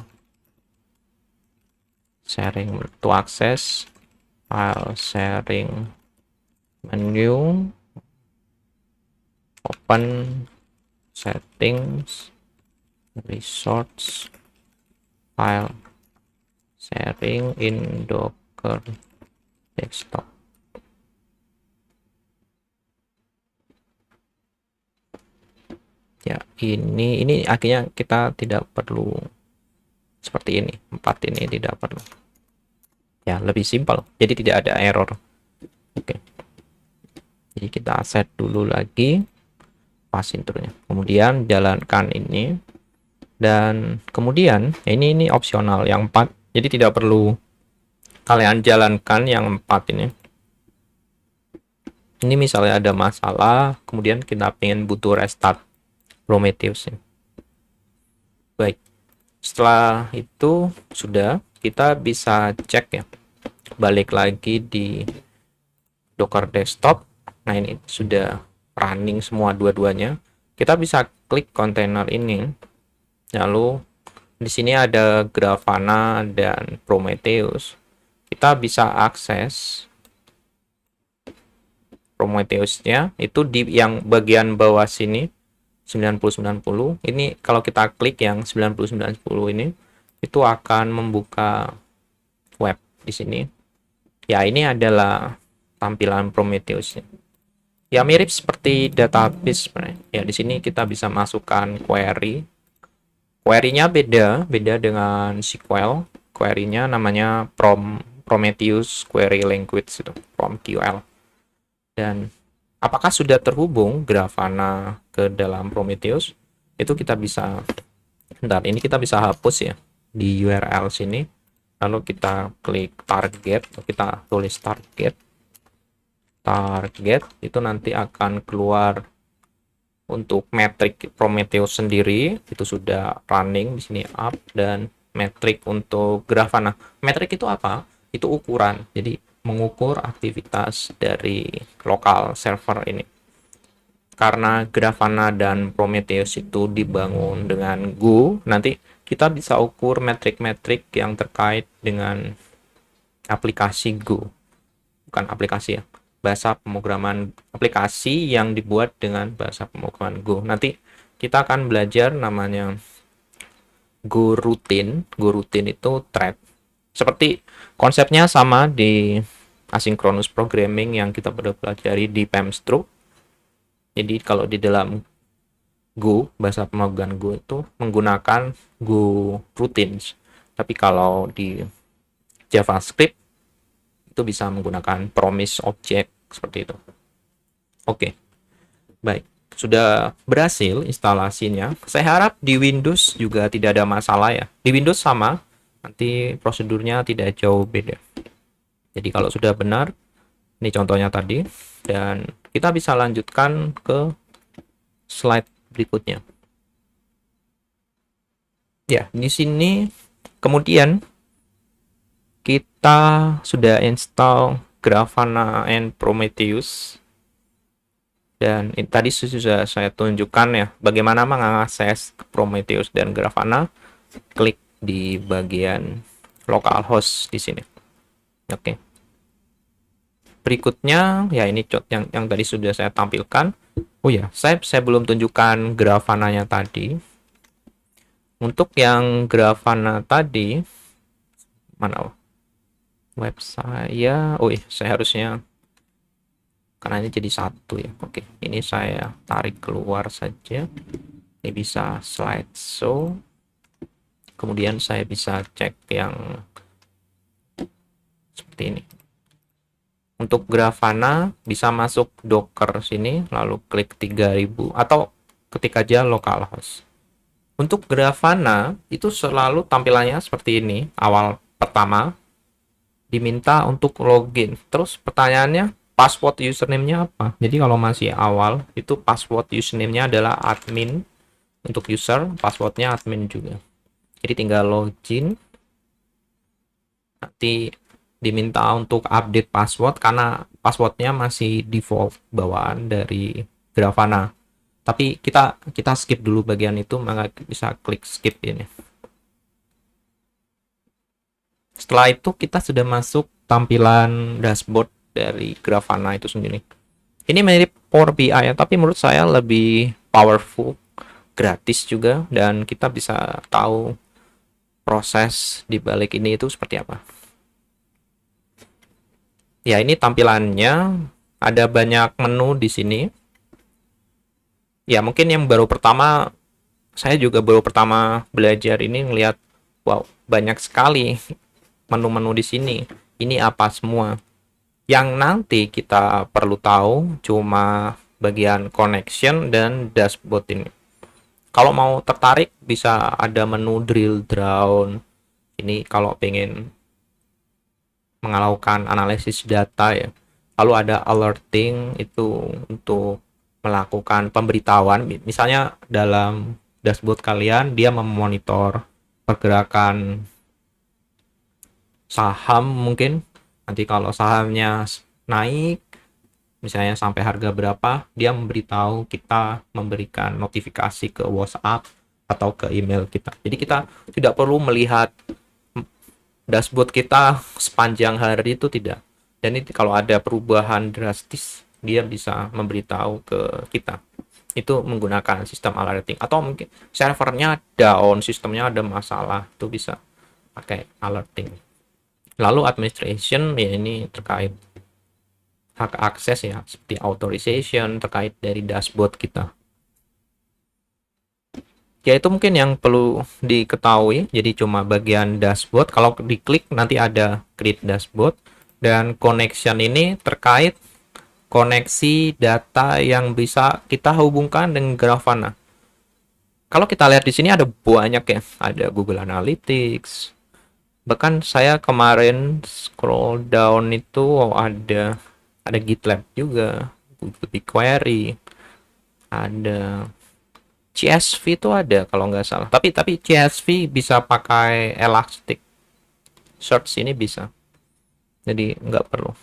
sharing to access, file sharing menu, open settings, resource, file sharing in Docker desktop. Ya, ini akhirnya kita tidak perlu seperti ini. 4 ini tidak perlu. Ya, lebih simpel. Jadi tidak ada error. Oke. Jadi kita set dulu lagi pass intronya. Kemudian jalankan ini. Dan kemudian ini opsional yang 4. Jadi tidak perlu kalian jalankan yang 4 ini. Ini misalnya ada masalah, kemudian kita pengen butuh restart Prometheus. Baik, setelah itu sudah, kita bisa cek ya, balik lagi di Docker desktop. Nah, ini sudah running semua dua-duanya. Kita bisa klik kontainer ini, lalu di sini ada Grafana dan Prometheus. Kita bisa akses Prometheusnya itu di yang bagian bawah sini 9090. Ini kalau kita klik yang 9090 ini, itu akan membuka web di sini. Ya, ini adalah tampilan Prometheusnya. Ya, mirip seperti database sebenarnya. Ya, di sini kita bisa masukkan query. Query-nya beda dengan SQL. Query-nya namanya Prometheus Query Language itu, PromQL. Dan apakah sudah terhubung Grafana ke dalam Prometheus? Itu kita bisa, bentar, ini kita bisa hapus ya di URL sini. Lalu kita klik target, kita tulis target. Target itu nanti akan keluar untuk metrik Prometheus sendiri, itu sudah running di sini up, dan metrik untuk Grafana. Metrik itu apa? Itu ukuran. Jadi mengukur aktivitas dari lokal server ini. Karena Grafana dan Prometheus itu dibangun dengan Go, nanti kita bisa ukur metrik-metrik yang terkait dengan aplikasi Go. Bukan aplikasi ya, bahasa pemrograman aplikasi yang dibuat dengan bahasa pemrograman Go. Nanti kita akan belajar namanya Go Routine. Go Routine itu thread. Seperti konsepnya sama di asynchronous programming yang kita pernah pelajari di PEMStru. Jadi kalau di dalam Go, bahasa pemrograman Go itu menggunakan Go routines. Tapi kalau di JavaScript itu bisa menggunakan promise object seperti itu. Oke. Baik, sudah berhasil instalasinya. Saya harap di Windows juga tidak ada masalah ya. Di Windows sama, nanti prosedurnya tidak jauh beda. Jadi kalau sudah benar, ini contohnya tadi, dan kita bisa lanjutkan ke slide berikutnya. Ya, di sini kemudian kita sudah install Grafana and Prometheus, dan tadi sudah saya tunjukkan ya bagaimana mengakses Prometheus dan Grafana. Klik di bagian localhost di sini. Oke. Berikutnya ya ini chart yang tadi sudah saya tampilkan. Oh ya, saya belum tunjukkan Grafana-nya tadi. Untuk yang Grafana tadi, mana web saya? Oh iya, saya harusnya karena ini jadi satu ya. Oke, ini saya tarik keluar saja. Ini bisa slideshow. Kemudian saya bisa cek yang seperti ini. Untuk Grafana bisa masuk Docker sini, lalu klik 3000 atau ketik aja localhost. Untuk Grafana itu selalu tampilannya seperti ini. Awal pertama diminta untuk login. Terus pertanyaannya password username-nya apa? Jadi kalau masih awal itu password username-nya adalah admin untuk user, passwordnya admin juga. Jadi tinggal login. Nanti diminta untuk update password karena passwordnya masih default bawaan dari Grafana. Tapi kita skip dulu bagian itu, maka bisa klik skip ini. Setelah itu kita sudah masuk tampilan dashboard dari Grafana itu sendiri. Ini mirip Power BI ya, tapi menurut saya lebih powerful, gratis juga, dan kita bisa tahu proses di balik ini itu seperti apa. Ya, ini tampilannya, ada banyak menu di sini. Ya, mungkin yang baru pertama, saya juga baru pertama belajar ini ngelihat, wow, banyak sekali menu-menu di sini. Ini apa semua? Yang nanti kita perlu tahu cuma bagian connection dan dashboard ini. Kalau mau tertarik bisa ada menu drill down. Ini kalau pengen melakukan analisis data ya. Lalu ada alerting itu untuk melakukan pemberitahuan. Misalnya dalam dashboard kalian dia memonitor pergerakan saham mungkin. Nanti kalau sahamnya naik misalnya sampai harga berapa, dia memberitahu kita, memberikan notifikasi ke WhatsApp atau ke email kita. Jadi kita tidak perlu melihat dashboard kita sepanjang hari itu, tidak. Dan ini kalau ada perubahan drastis, dia bisa memberitahu ke kita. Itu menggunakan sistem alerting. Atau mungkin servernya down, sistemnya ada masalah, itu bisa pakai alerting. Lalu administration, ya ini terkait hak akses ya, seperti authorization terkait dari dashboard kita. Ya itu mungkin yang perlu diketahui. Jadi cuma bagian dashboard. Kalau diklik nanti ada create dashboard. Dan connection ini terkait koneksi data yang bisa kita hubungkan dengan Grafana. Kalau kita lihat di sini ada banyak ya. Ada Google Analytics. Bahkan saya kemarin scroll down itu ada GitLab juga, Google BigQuery, ada CSV itu ada kalau nggak salah. Tapi CSV bisa pakai Elasticsearch ini bisa. Jadi nggak perlu.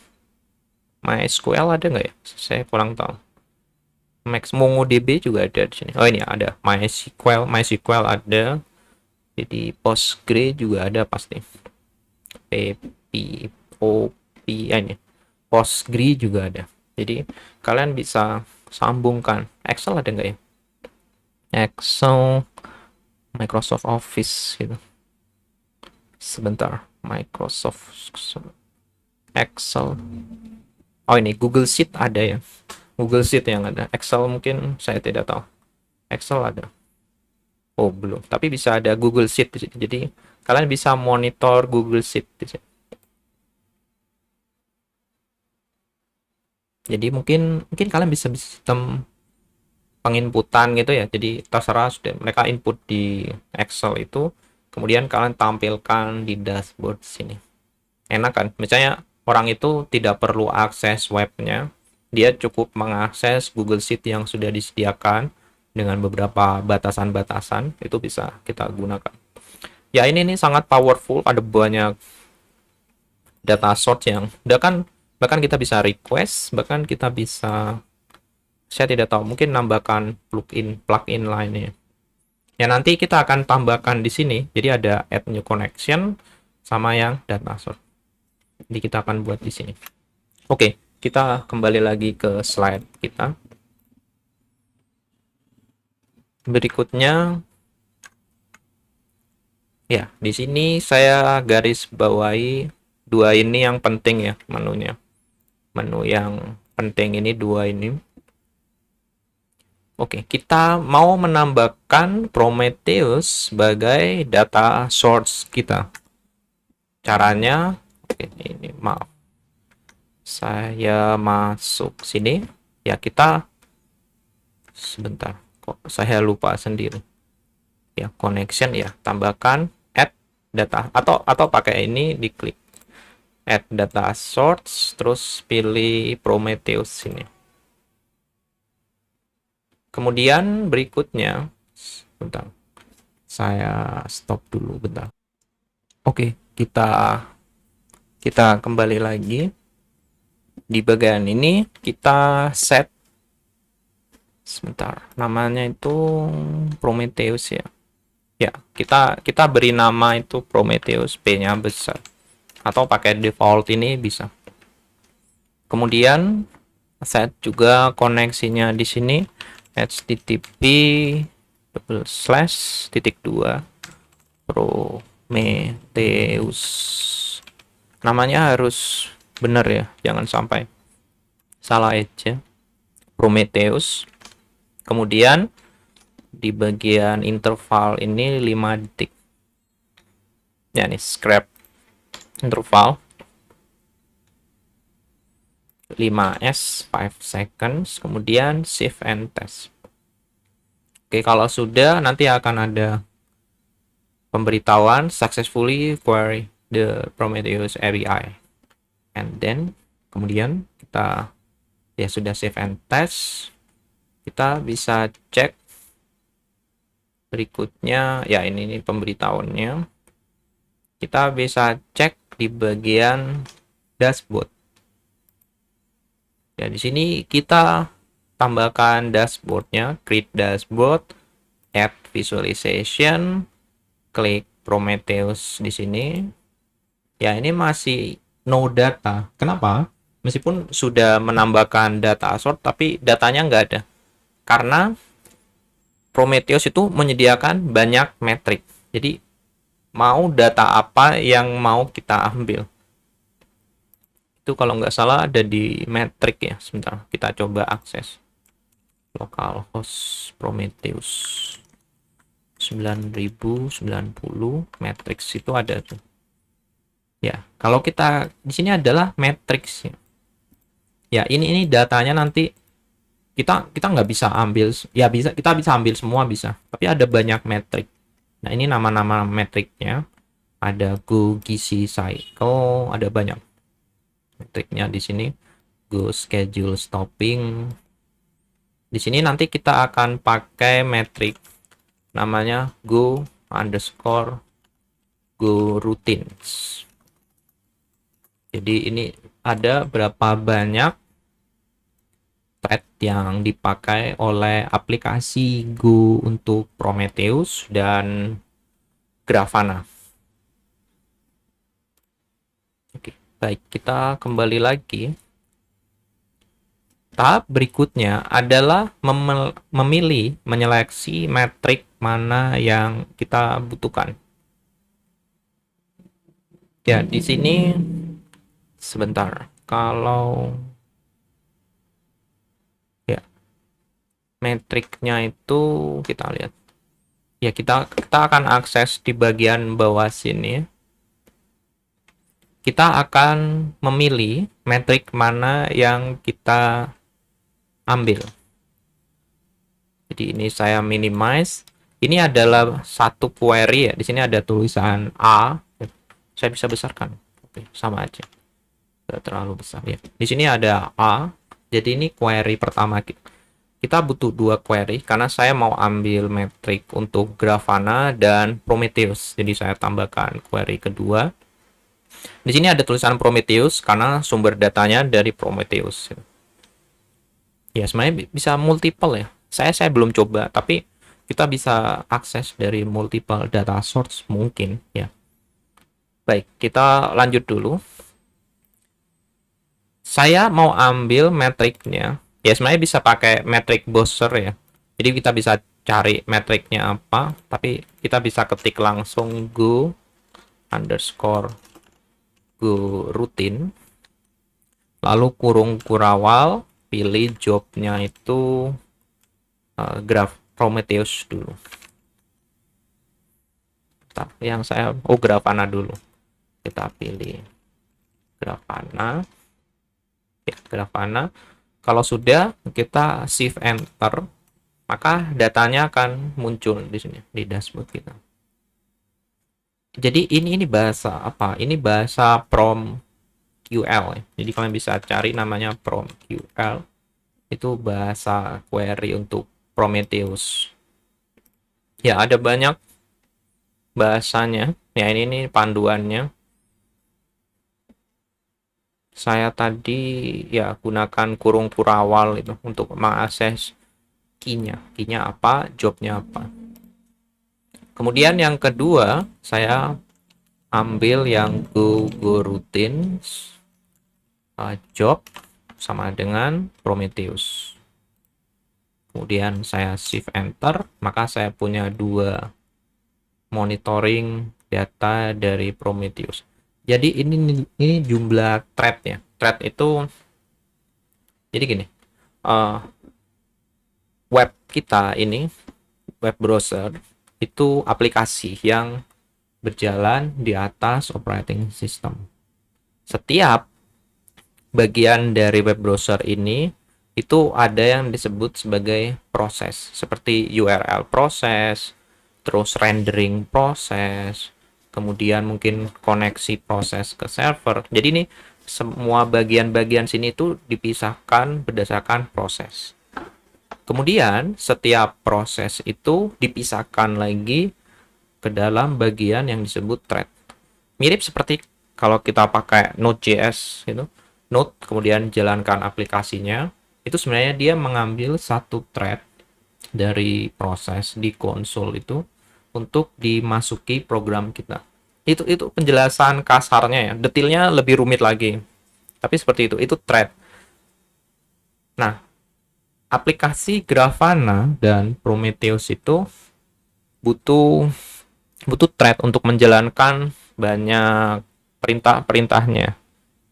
MySQL ada nggak ya? Saya kurang tahu. MongoDB juga ada di sini. Oh ini ada MySQL ada. Jadi Postgre juga ada pasti. PPOP ini. Postgre juga ada. Jadi kalian bisa sambungkan. Excel ada nggak ya? Excel, Microsoft Office gitu. Sebentar, Microsoft Excel. Oh ini Google Sheet ada ya. Google Sheet yang ada. Excel mungkin saya tidak tahu. Excel ada. Oh belum. Tapi bisa ada Google Sheet di sini. Jadi kalian bisa monitor Google Sheet di sini. Jadi mungkin kalian bisa sistem penginputan gitu ya. Jadi terserah sudah mereka input di Excel itu, kemudian kalian tampilkan di dashboard sini. Enak kan? Misalnya orang itu tidak perlu akses webnya, dia cukup mengakses Google Sheet yang sudah disediakan dengan beberapa batasan-batasan, itu bisa kita gunakan. Ya ini sangat powerful, ada banyak data source yang bahkan kita bisa request, bahkan kita bisa, saya tidak tahu, mungkin nambahkan plugin lainnya. Ya nanti kita akan tambahkan di sini. Jadi ada add new connection sama yang data source. Jadi kita akan buat di sini. Oke, kita kembali lagi ke slide kita. Berikutnya, ya, di sini saya garis bawahi dua ini yang penting ya menunya. Menu yang penting ini dua ini. Oke, kita mau menambahkan Prometheus sebagai data source kita. Caranya, oke, ini maaf. Saya masuk sini. Ya, kita sebentar. Kok saya lupa sendiri. Ya, connection ya, tambahkan add data atau pakai ini diklik add data source terus pilih Prometheus sini. Kemudian berikutnya, bentar, saya stop dulu bentar. Oke, kita kembali lagi. Di bagian ini kita set, sebentar, namanya itu Prometheus ya. Ya, kita beri nama itu Prometheus, P-nya besar. Atau pakai default ini bisa. Kemudian set juga koneksinya di sini http //2 Prometheus. Namanya harus benar ya, jangan sampai salah aja. Prometheus. Kemudian di bagian interval ini 5 detik. Ya nih, scrap interval 5s 5 seconds, kemudian save and test. Oke, kalau sudah nanti akan ada pemberitahuan successfully query the Prometheus API. And then kemudian kita ya sudah save and test. Kita bisa cek berikutnya ya, ini pemberitahuannya. Kita bisa cek di bagian dashboard. Ya, di sini kita tambahkan dashboardnya, create dashboard, add visualization, klik Prometheus di sini. Ya, ini masih no data. Kenapa? Meskipun sudah menambahkan data source, tapi datanya nggak ada. Karena Prometheus itu menyediakan banyak metrik. Jadi, mau data apa yang mau kita ambil. Itu kalau nggak salah ada di metrik ya. Sebentar, kita coba akses localhost Prometheus 9090 matrix itu ada tuh. Ya, kalau kita di sini adalah matrix ya. Ya, ini datanya nanti kita nggak bisa ambil, ya bisa, kita bisa ambil semua bisa, tapi ada banyak metrik. Nah, ini nama-nama metriknya. Ada Go Gizi Cycle, ada banyak metriknya di sini. Go Schedule Stopping. Di sini nanti kita akan pakai metrik namanya Go underscore Go Routines. Jadi ini ada berapa banyak thread yang dipakai oleh aplikasi Go untuk Prometheus dan Grafana. Oke, baik, kita kembali lagi. Tahap berikutnya adalah memilih, menyeleksi metrik mana yang kita butuhkan. Ya, di sini sebentar. Kalau ya metriknya itu kita lihat. Ya, kita akan akses di bagian bawah sini. Kita akan memilih metrik mana yang kita ambil. Jadi ini saya minimize. Ini adalah satu query ya. Di sini ada tulisan A. Saya bisa besarkan. Oke, sama aja. Tidak terlalu besar ya. Di sini ada A. Jadi ini query pertama. Kita butuh dua query karena saya mau ambil metrik untuk Grafana dan Prometheus. Jadi saya tambahkan query kedua. Di sini ada tulisan Prometheus karena sumber datanya dari Prometheus. Ya, sebenarnya bisa multiple ya. Saya belum coba, tapi kita bisa akses dari multiple data source mungkin ya. Baik, kita lanjut dulu. Saya mau ambil metriknya. Ya sebenarnya bisa pakai metrik browser ya. Jadi kita bisa cari metriknya apa, tapi kita bisa ketik langsung go underscore go rutin, lalu kurung kurawal, pilih jobnya itu graph Prometheus dulu. Yang saya Grafana dulu. Kita pilih Grafana. Ya, Grafana. Kalau sudah, kita shift enter, maka datanya akan muncul di sini di dashboard kita. Jadi ini bahasa apa? Ini bahasa PromQL ya. Jadi kalian bisa cari namanya PromQL. Itu bahasa query untuk Prometheus. Ya, ada banyak bahasanya. Ya, ini panduannya. Saya tadi ya gunakan kurung kurawal itu untuk mengakses key-nya. Key-nya apa, jobnya apa. Kemudian yang kedua, saya ambil yang go routine job sama dengan Prometheus. Kemudian saya shift enter, maka saya punya dua monitoring data dari Prometheus. Jadi ini jumlah thread-nya. Thread itu jadi gini. Web kita ini, web browser itu aplikasi yang berjalan di atas operating system. Setiap bagian dari web browser ini itu ada yang disebut sebagai proses, seperti URL proses, terus rendering proses, kemudian mungkin koneksi proses ke server. Jadi ini semua bagian-bagian sini itu dipisahkan berdasarkan proses. Kemudian setiap proses itu dipisahkan lagi ke dalam bagian yang disebut thread. Mirip seperti kalau kita pakai Node.js gitu. Node kemudian jalankan aplikasinya, itu sebenarnya dia mengambil satu thread dari proses di konsol itu untuk dimasuki program kita. Itu penjelasan kasarnya ya. Detailnya lebih rumit lagi. Tapi seperti itu thread. Nah, aplikasi Grafana dan Prometheus itu butuh thread untuk menjalankan banyak perintah-perintahnya.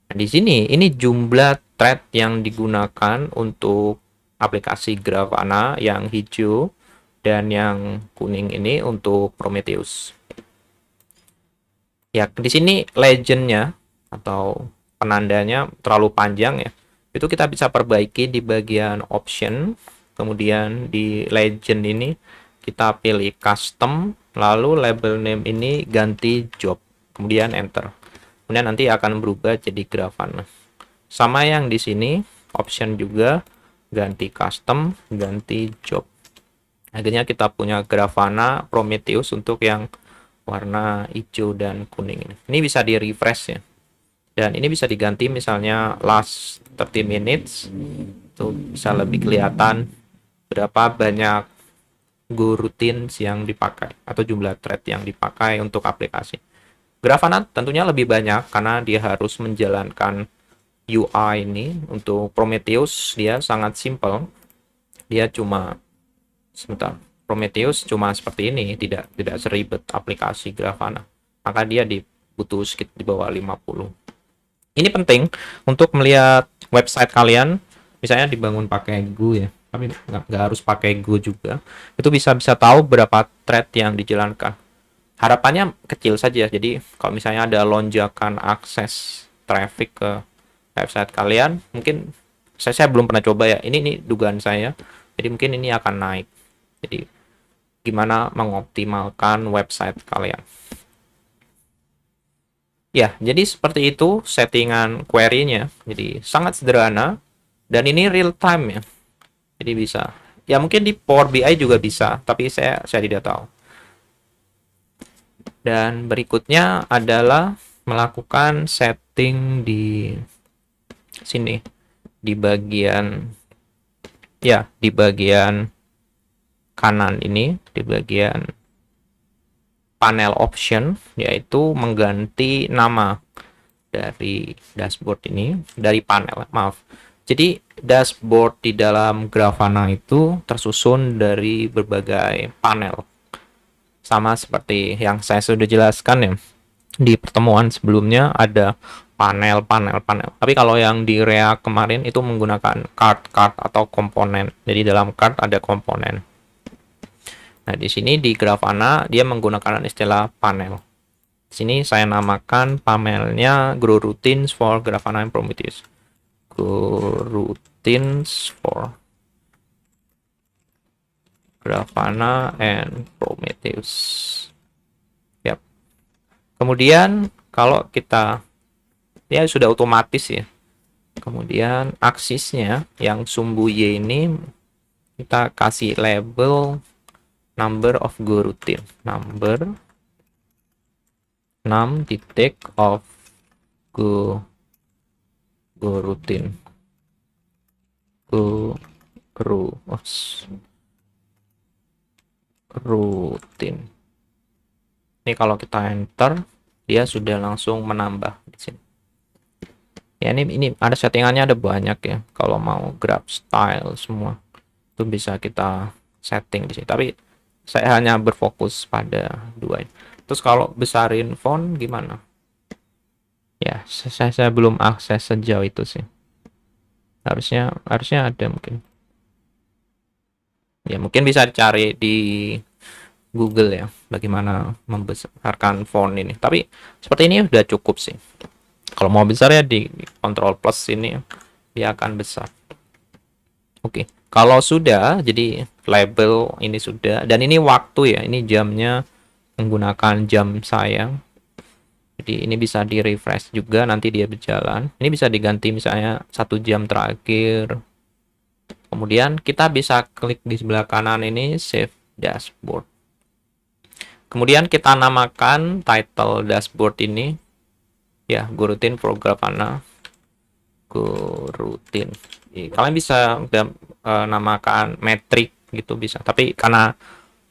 Nah, di sini ini jumlah thread yang digunakan untuk aplikasi Grafana yang hijau dan yang kuning ini untuk Prometheus. Ya, di sini legendnya atau penandanya terlalu panjang ya. Itu kita bisa perbaiki di bagian option. Kemudian di legend ini kita pilih custom, lalu label name ini ganti job. Kemudian enter. Kemudian nanti akan berubah jadi Grafana. Sama yang di sini, option juga ganti custom, ganti job. Akhirnya kita punya Grafana Prometheus untuk yang warna hijau dan kuning ini. Ini bisa di refresh ya. Dan ini bisa diganti misalnya last 30 minutes. Itu bisa lebih kelihatan berapa banyak go routines yang dipakai atau jumlah thread yang dipakai untuk aplikasi. Grafana tentunya lebih banyak karena dia harus menjalankan UI ini. Untuk Prometheus dia sangat simple. Dia cuma Prometheus cuma seperti ini, tidak seribet aplikasi Grafana. Maka dia butuh sekitar di bawah 50. Ini penting untuk melihat website kalian, misalnya dibangun pakai Go ya, tapi nggak harus pakai Go juga. Itu bisa tahu berapa thread yang dijalankan. Harapannya kecil saja. Jadi kalau misalnya ada lonjakan akses traffic ke website kalian, mungkin saya belum pernah coba ya. Ini dugaan saya. Jadi mungkin ini akan naik. Jadi gimana mengoptimalkan website kalian. Ya, jadi seperti itu settingan query-nya. Jadi sangat sederhana dan ini real time ya. Jadi bisa. Ya mungkin di Power BI juga bisa, tapi saya tidak tahu. Dan berikutnya adalah melakukan setting di sini di bagian kanan ini, di bagian panel option, yaitu mengganti nama dari dashboard ini, dari panel, maaf. Jadi dashboard di dalam Grafana itu tersusun dari berbagai panel. Sama seperti yang saya sudah jelaskan ya di pertemuan sebelumnya, ada panel. Tapi kalau yang di React kemarin itu menggunakan card atau komponen. Jadi dalam card ada komponen. Nah, di sini di Grafana dia menggunakan istilah panel. Di sini saya namakan panelnya Grow Routines for Grafana and Prometheus. Grow Routines for Grafana and Prometheus. Yap. Kemudian kalau kita ya sudah otomatis ya. Kemudian aksisnya yang sumbu Y ini kita kasih label number of go routine, number 6 titik of go routine, routine. Ini kalau kita enter, dia sudah langsung menambah di sini. Ya, ini ada settingannya, ada banyak ya. Kalau mau grab style semua itu bisa kita setting di sini. Tapi saya hanya berfokus pada dua ini. Terus kalau besarin font gimana? Ya, saya belum akses sejauh itu sih. Harusnya ada mungkin. Ya, mungkin bisa dicari di Google ya, bagaimana membesarkan font ini. Tapi seperti ini udah cukup sih. Kalau mau besar ya di Ctrl plus ini dia akan besar. Oke, kalau sudah, jadi label ini sudah, dan ini waktu ya, ini jamnya menggunakan jam saya. Jadi ini bisa di refresh juga, nanti dia berjalan. Ini bisa diganti misalnya 1 jam terakhir. Kemudian kita bisa klik di sebelah kanan ini save dashboard. Kemudian kita namakan title dashboard ini ya Go Routine for Grafana. Go Routine. Kalian bisa namakan metrik gitu bisa, tapi karena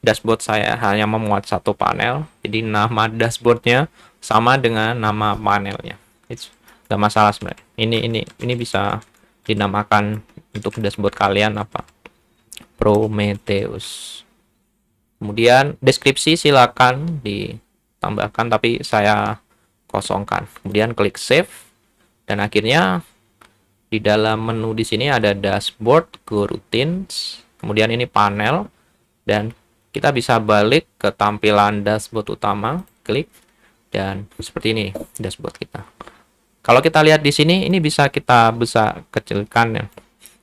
dashboard saya hanya memuat satu panel, jadi nama dashboardnya sama dengan nama panelnya. Itu nggak masalah sebenarnya. Ini bisa dinamakan untuk dashboard kalian apa, Prometheus. Kemudian deskripsi silakan ditambahkan, tapi saya kosongkan. Kemudian klik save, dan akhirnya di dalam menu di sini ada dashboard, Go Routines, kemudian ini panel, dan kita bisa balik ke tampilan dashboard utama, klik, dan seperti ini dashboard kita. Kalau kita lihat di sini, ini bisa kita kecilkan ya,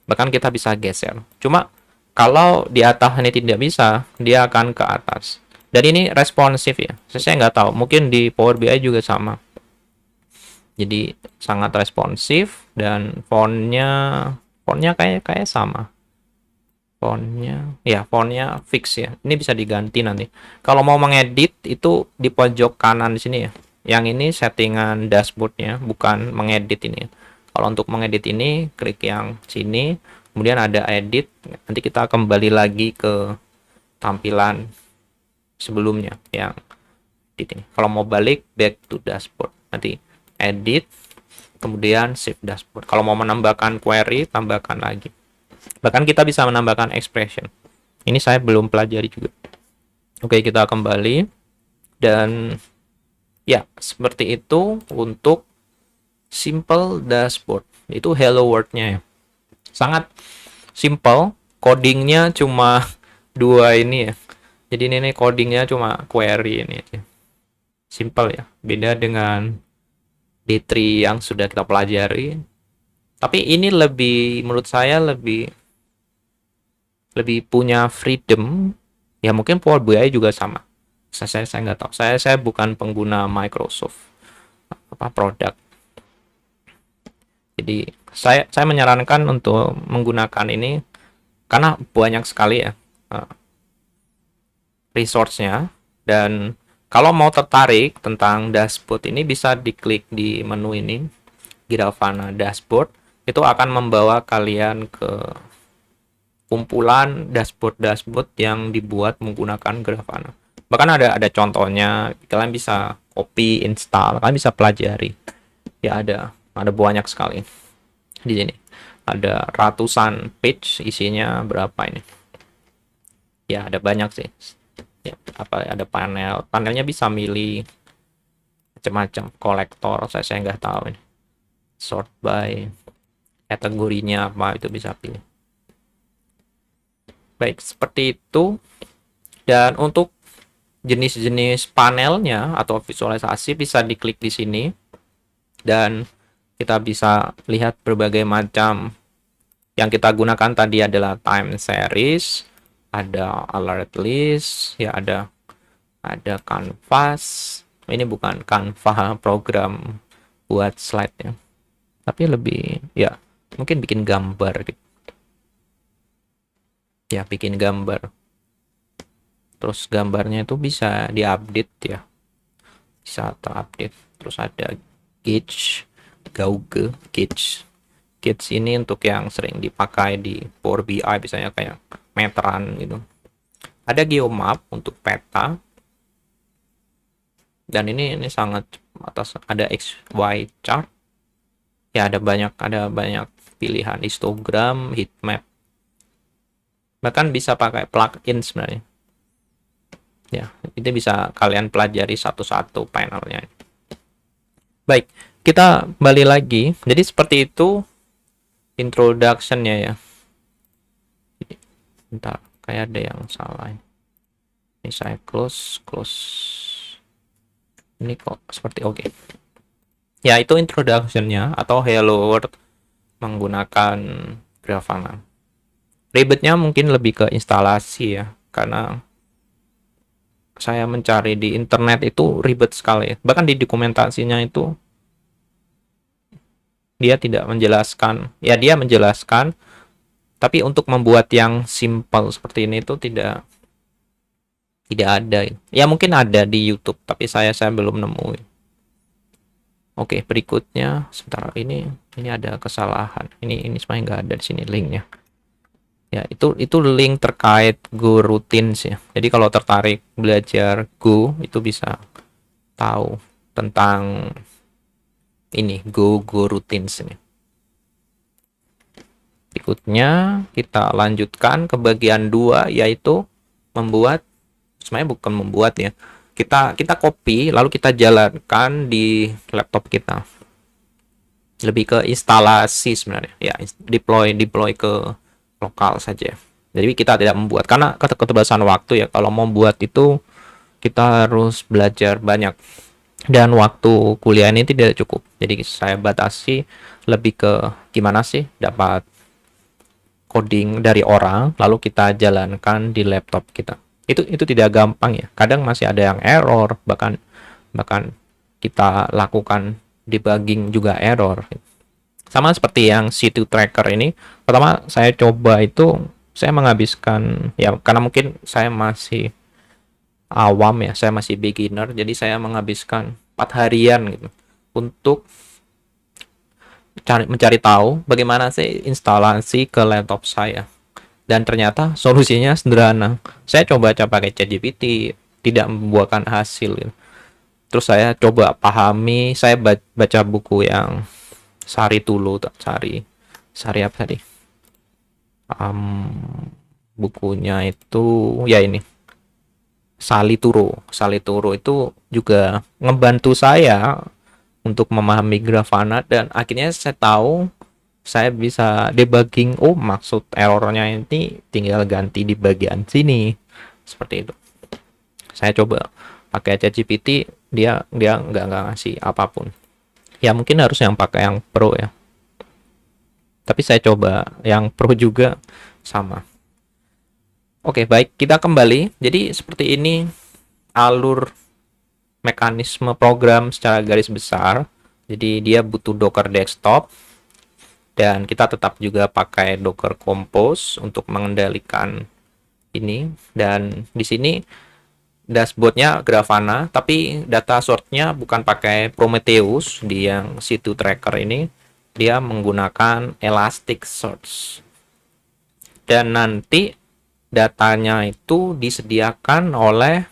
bahkan kita bisa geser. Cuma kalau di atas ini tidak bisa, dia akan ke atas. Dan ini responsif ya, saya nggak tahu, mungkin di Power BI juga sama. Jadi sangat responsif, dan fontnya kayak sama. Fontnya fix ya. Ini bisa diganti nanti. Kalau mau mengedit itu di pojok kanan di sini ya. Yang ini settingan dashboardnya, bukan mengedit ini. Kalau untuk mengedit ini klik yang sini, kemudian ada edit. Nanti kita kembali lagi ke tampilan sebelumnya yang di sini. Kalau mau balik back to dashboard, nanti edit, kemudian save dashboard. Kalau mau menambahkan query, tambahkan lagi. Bahkan kita bisa menambahkan expression. Ini saya belum pelajari juga. Oke, kita kembali. Dan ya, seperti itu untuk simple dashboard. Itu hello world-nya ya. Sangat simple. Codingnya cuma 2 ini ya. Jadi ini codingnya cuma query ini aja. Simple ya. Beda dengan D3 yang sudah kita pelajari. Tapi ini menurut saya lebih punya freedom. Ya mungkin Power BI juga sama. Saya nggak tahu. Saya bukan pengguna Microsoft produk. Jadi saya menyarankan untuk menggunakan ini karena banyak sekali ya resource-nya. Dan kalau mau tertarik tentang dashboard ini, bisa diklik di menu ini, Grafana Dashboard. Itu akan membawa kalian ke kumpulan dashboard yang dibuat menggunakan Grafana. Bahkan ada contohnya, kalian bisa copy, install, kalian bisa pelajari. Ya ada banyak sekali di sini. Ada ratusan page, isinya berapa ini? Ya ada banyak sih. Ya, ada panelnya bisa milih macam-macam kolektor. Saya nggak tahu ini. Sort by kategorinya apa, itu bisa pilih. Baik, seperti itu. Dan untuk jenis-jenis panelnya atau visualisasi bisa diklik di sini, dan kita bisa lihat berbagai macam. Yang kita gunakan tadi adalah time series, ada alert list, ya ada canvas. Ini bukan Canva program buat slide ya, tapi lebih ya mungkin bikin gambar gitu. Ya bikin gambar. Terus gambarnya itu bisa diupdate ya, bisa terupdate. Terus ada gauge, gauge ini untuk yang sering dipakai di Power BI, misalnya kayak meteran gitu. Ada geomap untuk peta, dan ini sangat atas. Ada XY chart ya, ada banyak pilihan, histogram, heatmap, bahkan bisa pakai plugin sebenarnya ya. Itu bisa kalian pelajari satu-satu panelnya. Baik, kita kembali lagi. Jadi seperti itu introduction-nya ya. Bentar, kayak ada yang salah ini. Saya close. Ini kok seperti oke. Ya, itu introduction-nya atau hello world menggunakan Grafana. Ribetnya mungkin lebih ke instalasi ya, karena saya mencari di internet itu ribet sekali. Bahkan di dokumentasinya itu dia tidak menjelaskan. Ya, dia menjelaskan, tapi untuk membuat yang simple seperti ini itu tidak ada. Ya mungkin ada di YouTube, tapi saya belum nemu. Oke, berikutnya sebentar, ini ada kesalahan. Ini sebenarnya nggak ada di sini linknya. Ya, itu link terkait Go Routines ya. Jadi kalau tertarik belajar Go, itu bisa tahu tentang ini Go Routines ini. Berikutnya kita lanjutkan ke bagian 2, yaitu membuat, sebenarnya bukan membuat ya. Kita copy lalu kita jalankan di laptop kita. Lebih ke instalasi sebenarnya. Ya, deploy ke lokal saja. Jadi kita tidak membuat, karena keterbatasan waktu ya. Kalau mau buat itu kita harus belajar banyak, dan waktu kuliah ini tidak cukup. Jadi saya batasi lebih ke gimana sih dapat coding dari orang lalu kita jalankan di laptop kita. Itu tidak gampang ya. Kadang masih ada yang error, bahkan kita lakukan debugging juga error. Sama seperti yang situ tracker ini. Pertama saya coba itu, saya menghabiskan ya, karena mungkin saya masih awam ya, saya masih beginner, jadi saya menghabiskan 4 harian gitu untuk mencari tahu bagaimana sih instalasi ke laptop saya. Dan ternyata solusinya sederhana. Saya coba pakai ChatGPT, tidak membuahkan hasil gitu. Terus saya coba pahami, saya baca buku yang Sari apa tadi? Bukunya itu ya ini, Salituro itu juga ngebantu saya untuk memahami Grafana, dan akhirnya saya tahu saya bisa debugging. Oh, maksud errornya ini tinggal ganti di bagian sini, seperti itu. Saya coba pakai ChatGPT, dia nggak ngasih apapun. Ya mungkin harus yang pakai yang pro ya, tapi saya coba yang pro juga sama. Oke, baik, kita kembali. Jadi seperti ini alur mekanisme program secara garis besar. Jadi dia butuh Docker desktop, dan kita tetap juga pakai Docker Compose untuk mengendalikan ini. Dan di sini dashboardnya Grafana, tapi data source-nya bukan pakai Prometheus. Di yang situ tracker ini dia menggunakan Elasticsearch, dan nanti datanya itu disediakan oleh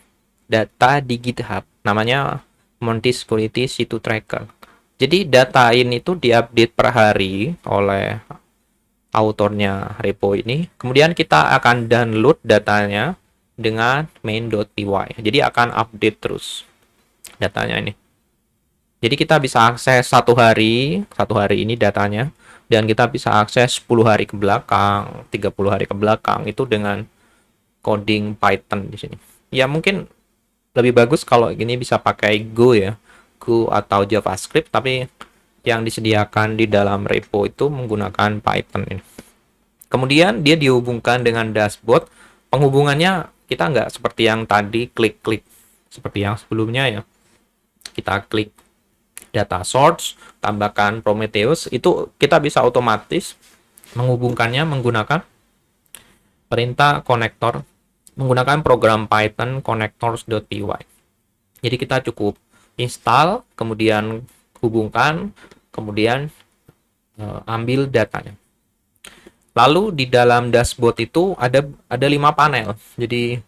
data di GitHub, namanya Monty Security situ tracker. Jadi data ini tuh diupdate per hari oleh autornya repo ini. Kemudian kita akan download datanya dengan main.py. Jadi akan update terus datanya ini. Jadi kita bisa akses satu hari ini datanya, dan kita bisa akses 10 hari ke belakang, 30 hari ke belakang itu dengan coding Python di sini. Ya mungkin lebih bagus kalau ini bisa pakai Go ya, Go atau JavaScript, tapi yang disediakan di dalam repo itu menggunakan Python ini. Kemudian dia dihubungkan dengan dashboard. Penghubungannya kita nggak seperti yang tadi klik-klik seperti yang sebelumnya ya. Kita klik data source, tambahkan Prometheus, itu kita bisa otomatis menghubungkannya menggunakan perintah konektor, menggunakan program Python connectors.py. Jadi kita cukup install, kemudian hubungkan, kemudian ambil datanya. Lalu di dalam dashboard itu ada 5 panel. Jadi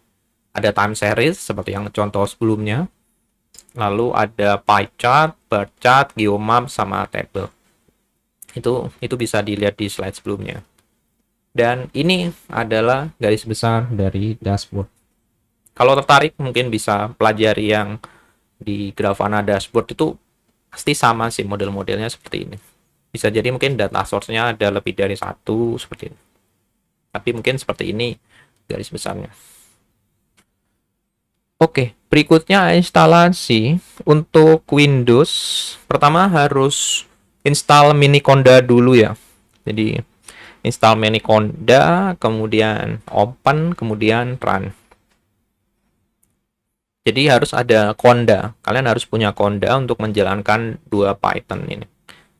ada time series seperti yang contoh sebelumnya. Lalu ada pie chart, bar chart, geomap, sama table. Itu bisa dilihat di slide sebelumnya. Dan ini adalah garis besar dari dashboard. Kalau tertarik mungkin bisa pelajari yang di Grafana dashboard, itu pasti sama sih model-modelnya seperti ini. Bisa jadi mungkin data source-nya ada lebih dari satu seperti ini. Tapi mungkin seperti ini garis besarnya. Oke, berikutnya instalasi untuk Windows. Pertama harus install Miniconda dulu ya. Jadi install Miniconda, kemudian open, kemudian run. Jadi harus ada Conda. Kalian harus punya Conda untuk menjalankan dua Python ini.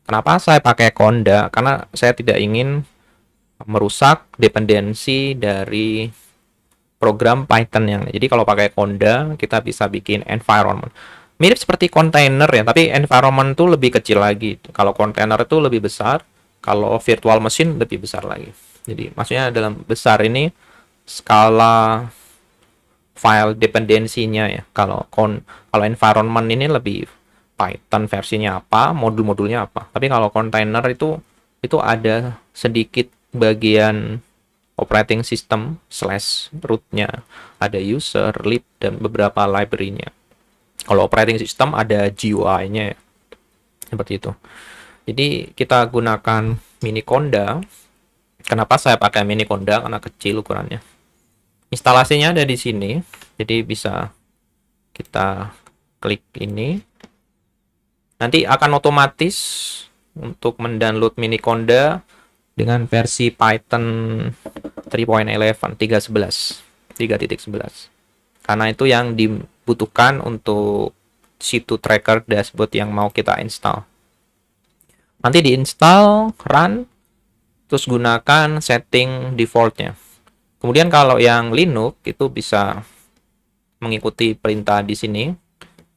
Kenapa saya pakai Conda? Karena saya tidak ingin merusak dependensi dari program Python yang. Jadi kalau pakai Conda, kita bisa bikin environment. Mirip seperti container ya, tapi environment itu lebih kecil lagi. Kalau container itu lebih besar, kalau virtual machine lebih besar lagi. Jadi maksudnya dalam besar ini skala file dependensinya ya. Kalau environment ini lebih Python versinya apa, modul-modulnya apa. Tapi kalau container itu ada sedikit bagian operating system slash rootnya, ada user, lib, dan beberapa library-nya. Kalau operating system ada GUI-nya, seperti itu. Jadi kita gunakan Miniconda. Kenapa saya pakai Miniconda? Karena kecil ukurannya. Instalasinya ada di sini, jadi bisa kita klik ini. Nanti akan otomatis untuk mendownload Miniconda dengan versi Python 3.11, 3.11. Karena itu yang dibutuhkan untuk situ tracker dashboard yang mau kita install. Nanti diinstal, run, terus gunakan setting defaultnya. Kemudian kalau yang Linux itu bisa mengikuti perintah di sini.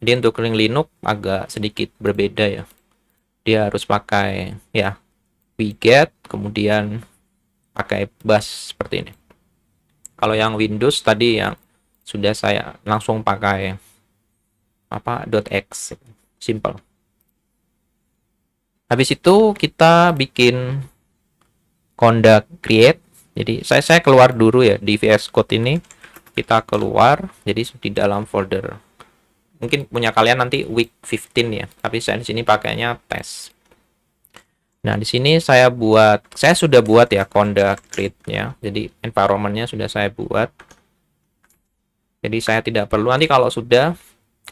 Jadi untuk Linux agak sedikit berbeda ya. Dia harus pakai ya wget, kemudian pakai bash seperti ini. Kalau yang Windows tadi yang sudah saya langsung pakai .x, simple. Habis itu kita bikin conda create. Jadi saya keluar dulu ya di VS Code ini, kita keluar. Jadi di dalam folder, mungkin punya kalian nanti week 15 ya, tapi saya di sini pakainya test. Nah, di sini saya sudah buat ya conda create-nya. Jadi environment-nya sudah saya buat. Jadi saya tidak perlu, nanti kalau sudah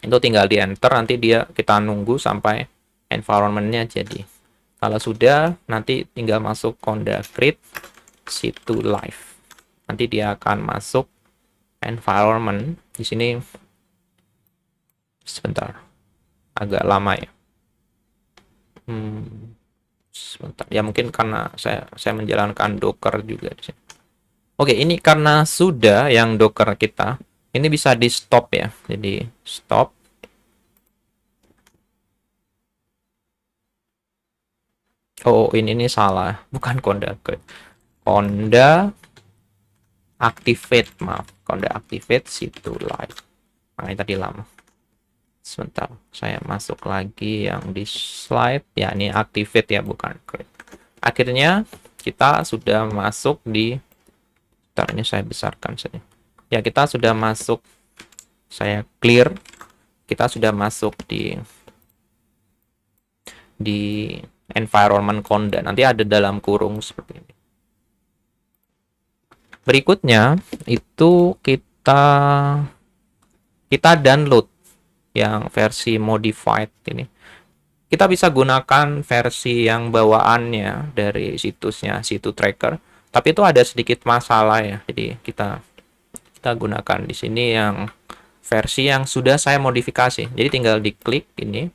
itu tinggal di enter, nanti kita nunggu sampai environment-nya jadi. Kalau sudah, nanti tinggal masuk conda create situ live. Nanti dia akan masuk environment. Di sini sebentar, agak lama ya. Sebentar ya, mungkin karena saya menjalankan Docker juga di sini. Oke, ini karena sudah yang Docker kita ini bisa di stop ya. Jadi stop. Oh, ini salah, bukan conda create. Conda activate, maaf, conda activate situ live. Nah, ini tadi lama. Sebentar, saya masuk lagi yang di slide. Ya, ini activate ya, bukan create. Akhirnya kita sudah masuk di, bentar, ini saya besarkan saja. Ya, kita sudah masuk, saya clear. Kita sudah masuk di environment Conda. Nanti ada dalam kurung seperti ini. Berikutnya itu kita download yang versi modified ini. Kita bisa gunakan versi yang bawaannya dari situsnya, situ tracker. Tapi itu ada sedikit masalah ya. Jadi kita gunakan di sini yang versi yang sudah saya modifikasi. Jadi tinggal diklik ini.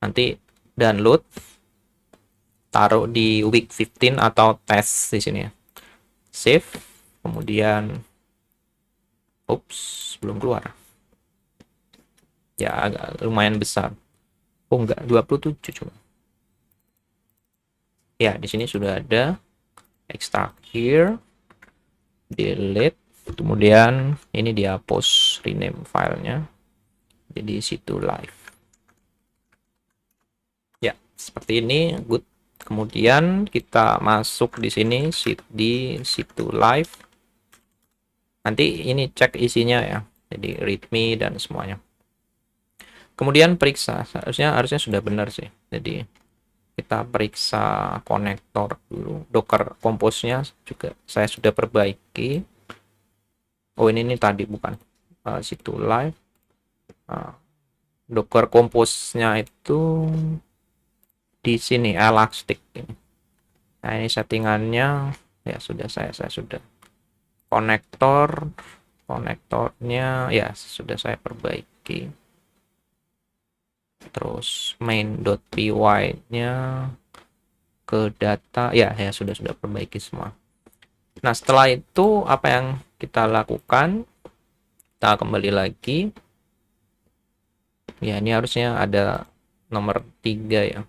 Nanti download, taruh di week 15 atau test di sini ya. Save, kemudian belum keluar. Ya agak lumayan besar. Oh enggak, 27 cuma. Ya, di sini sudah ada extract here, delete, kemudian ini dihapus, rename filenya jadi situ live. Ya, seperti ini, good. Kemudian kita masuk di sini di situ live. Nanti ini cek isinya ya. Jadi readme dan semuanya. Kemudian periksa, harusnya sudah benar sih. Jadi kita periksa konektor dulu. Docker Compose-nya juga saya sudah perbaiki. Oh, ini tadi bukan situ live. Docker Compose-nya itu di sini Elastic ini. Nah, ini settingannya ya sudah saya sudah. Konektornya ya sudah saya perbaiki. Terus main.py-nya ke data ya sudah perbaiki semua. Nah, setelah itu apa yang kita lakukan? Kita kembali lagi. Ya, ini harusnya ada nomor 3 ya.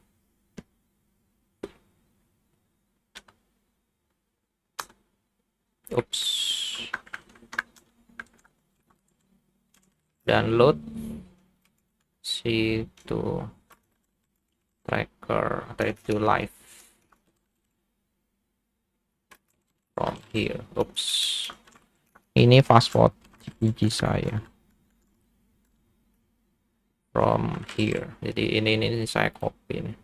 Download situ tracker to live from here. Ini password GPG saya from here. Jadi ini saya copy nih.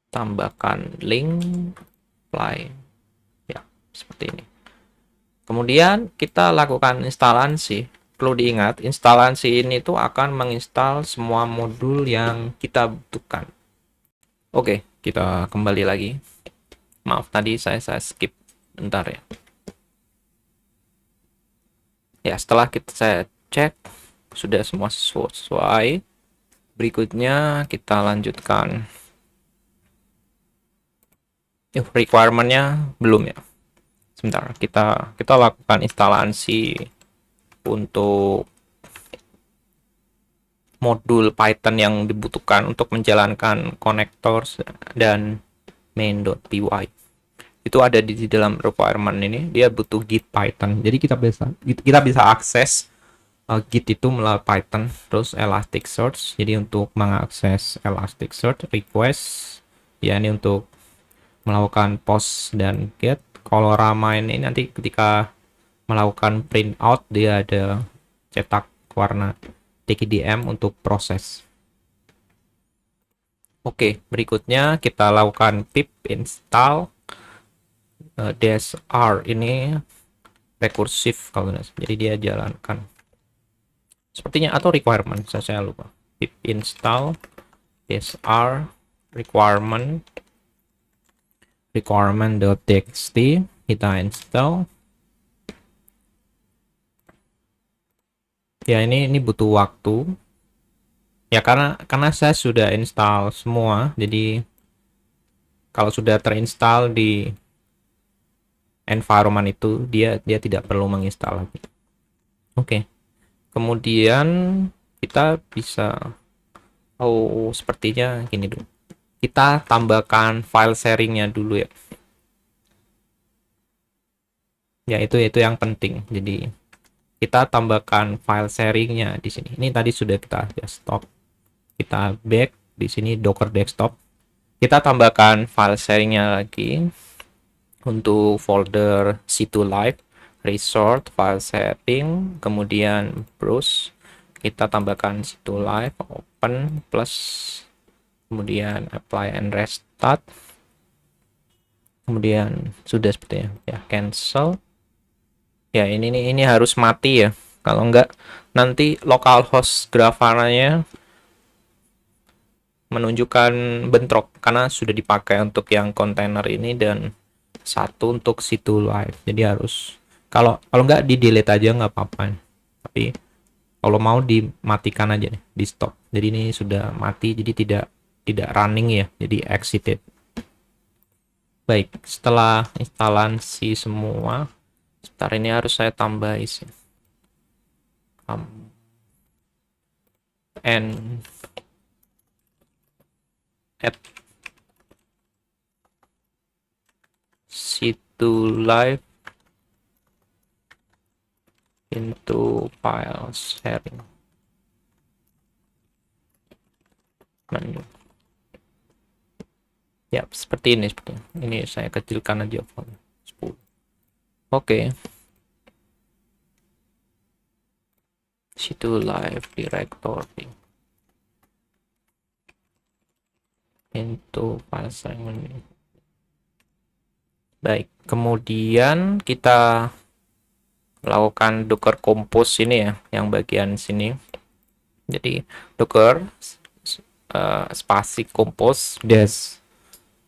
Tambahkan link apply ya seperti ini. Kemudian kita lakukan instalasi. Perlu diingat, instalasi ini tuh akan menginstal semua modul yang kita butuhkan. Oke, kita kembali lagi. Maaf tadi saya skip bentar ya. Ya, setelah saya cek sudah semua sesuai. Berikutnya kita lanjutkan. Requirement-nya belum ya. Sebentar, kita lakukan instalasi untuk modul Python yang dibutuhkan untuk menjalankan connectors dan main.py. Itu ada di dalam requirement ini, dia butuh git Python. Jadi kita bisa akses git itu melalui Python, terus Elasticsearch. Jadi untuk mengakses Elasticsearch request ya, ini untuk melakukan post dan get. Kalau Rama ini nanti ketika melakukan print out dia ada cetak warna TKDM untuk proses. Oke, berikutnya kita lakukan pip install -r ini rekursif kalau tidak, jadi dia jalankan sepertinya, atau requirement saya lupa. Pip install -r requirement.txt, kita install ya. Ini butuh waktu ya, karena saya sudah install semua. Jadi kalau sudah terinstall di environment itu dia tidak perlu menginstal lagi. Oke. Kemudian kita bisa sepertinya gini dulu. Kita tambahkan file sharingnya dulu ya. Ya itu yang penting. Jadi kita tambahkan file sharingnya di sini. Ini tadi sudah kita stop. Kita back di sini Docker desktop. Kita tambahkan file sharingnya lagi untuk folder situ live, resort, file sharing, kemudian browse. Kita tambahkan situ live, open plus, kemudian apply and restart. Kemudian sudah sepertinya ya, cancel. Ya ini harus mati ya. Kalau enggak nanti localhost Grafana-nya menunjukkan bentrok karena sudah dipakai untuk yang kontainer ini dan satu untuk situ live. Jadi harus kalau kalau nggak di delete aja nggak apa-apa. Tapi kalau mau dimatikan aja nih, di stop. Jadi ini sudah mati, jadi tidak running ya, jadi exited. Baik, setelah instalasi semua, sebentar ini harus saya tambah isi. And add situ live into file sharing menu. Ya, seperti ini. Ini saya kecilkan aja font 10. Oke. Situ live directory into file sharing menu. Baik, kemudian kita lakukan docker compose ini ya, yang bagian sini. Jadi docker spasi compose dash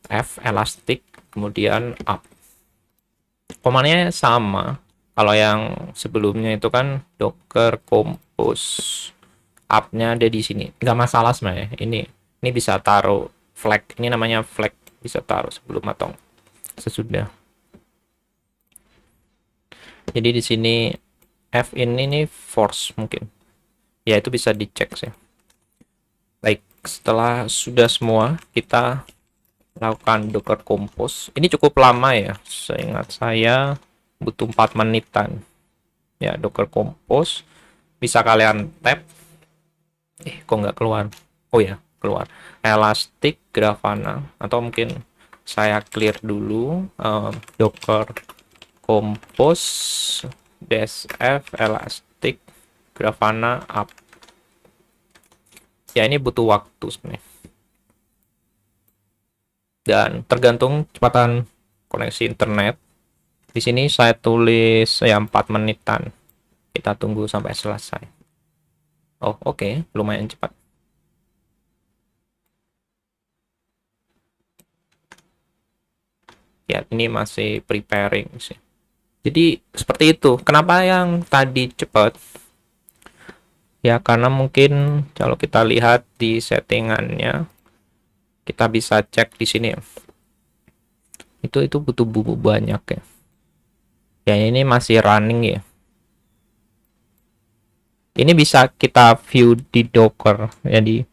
f elastic kemudian up. Komandanya sama. Kalau yang sebelumnya itu kan docker compose up-nya ada di sini. Nggak masalah sebenarnya. Ini bisa taruh flag. Ini namanya flag, bisa taruh sebelum atau sesudah. Jadi di sini f ini nih force mungkin. Ya itu bisa dicek sih. Baik, setelah sudah semua kita lakukan docker compose. Ini cukup lama ya. Seingat saya butuh 4 menitan. Ya, docker compose bisa kalian tab. Kok nggak keluar? Oh ya, keluar. Elastic Grafana atau mungkin saya clear dulu docker compose dash f elastic Grafana up. Ya ini butuh waktu sebenarnya. Dan tergantung kecepatan koneksi internet. Di sini saya tulis ya 4 menitan. Kita tunggu sampai selesai. Oh, oke, lumayan cepat. Ya, ini masih preparing sih. Jadi seperti itu. Kenapa yang tadi cepat? Ya karena mungkin kalau kita lihat di settingannya, kita bisa cek di sini ya. Itu butuh bubuk banyak ya. Ya ini masih running ya. Ini bisa kita view di Docker. Jadi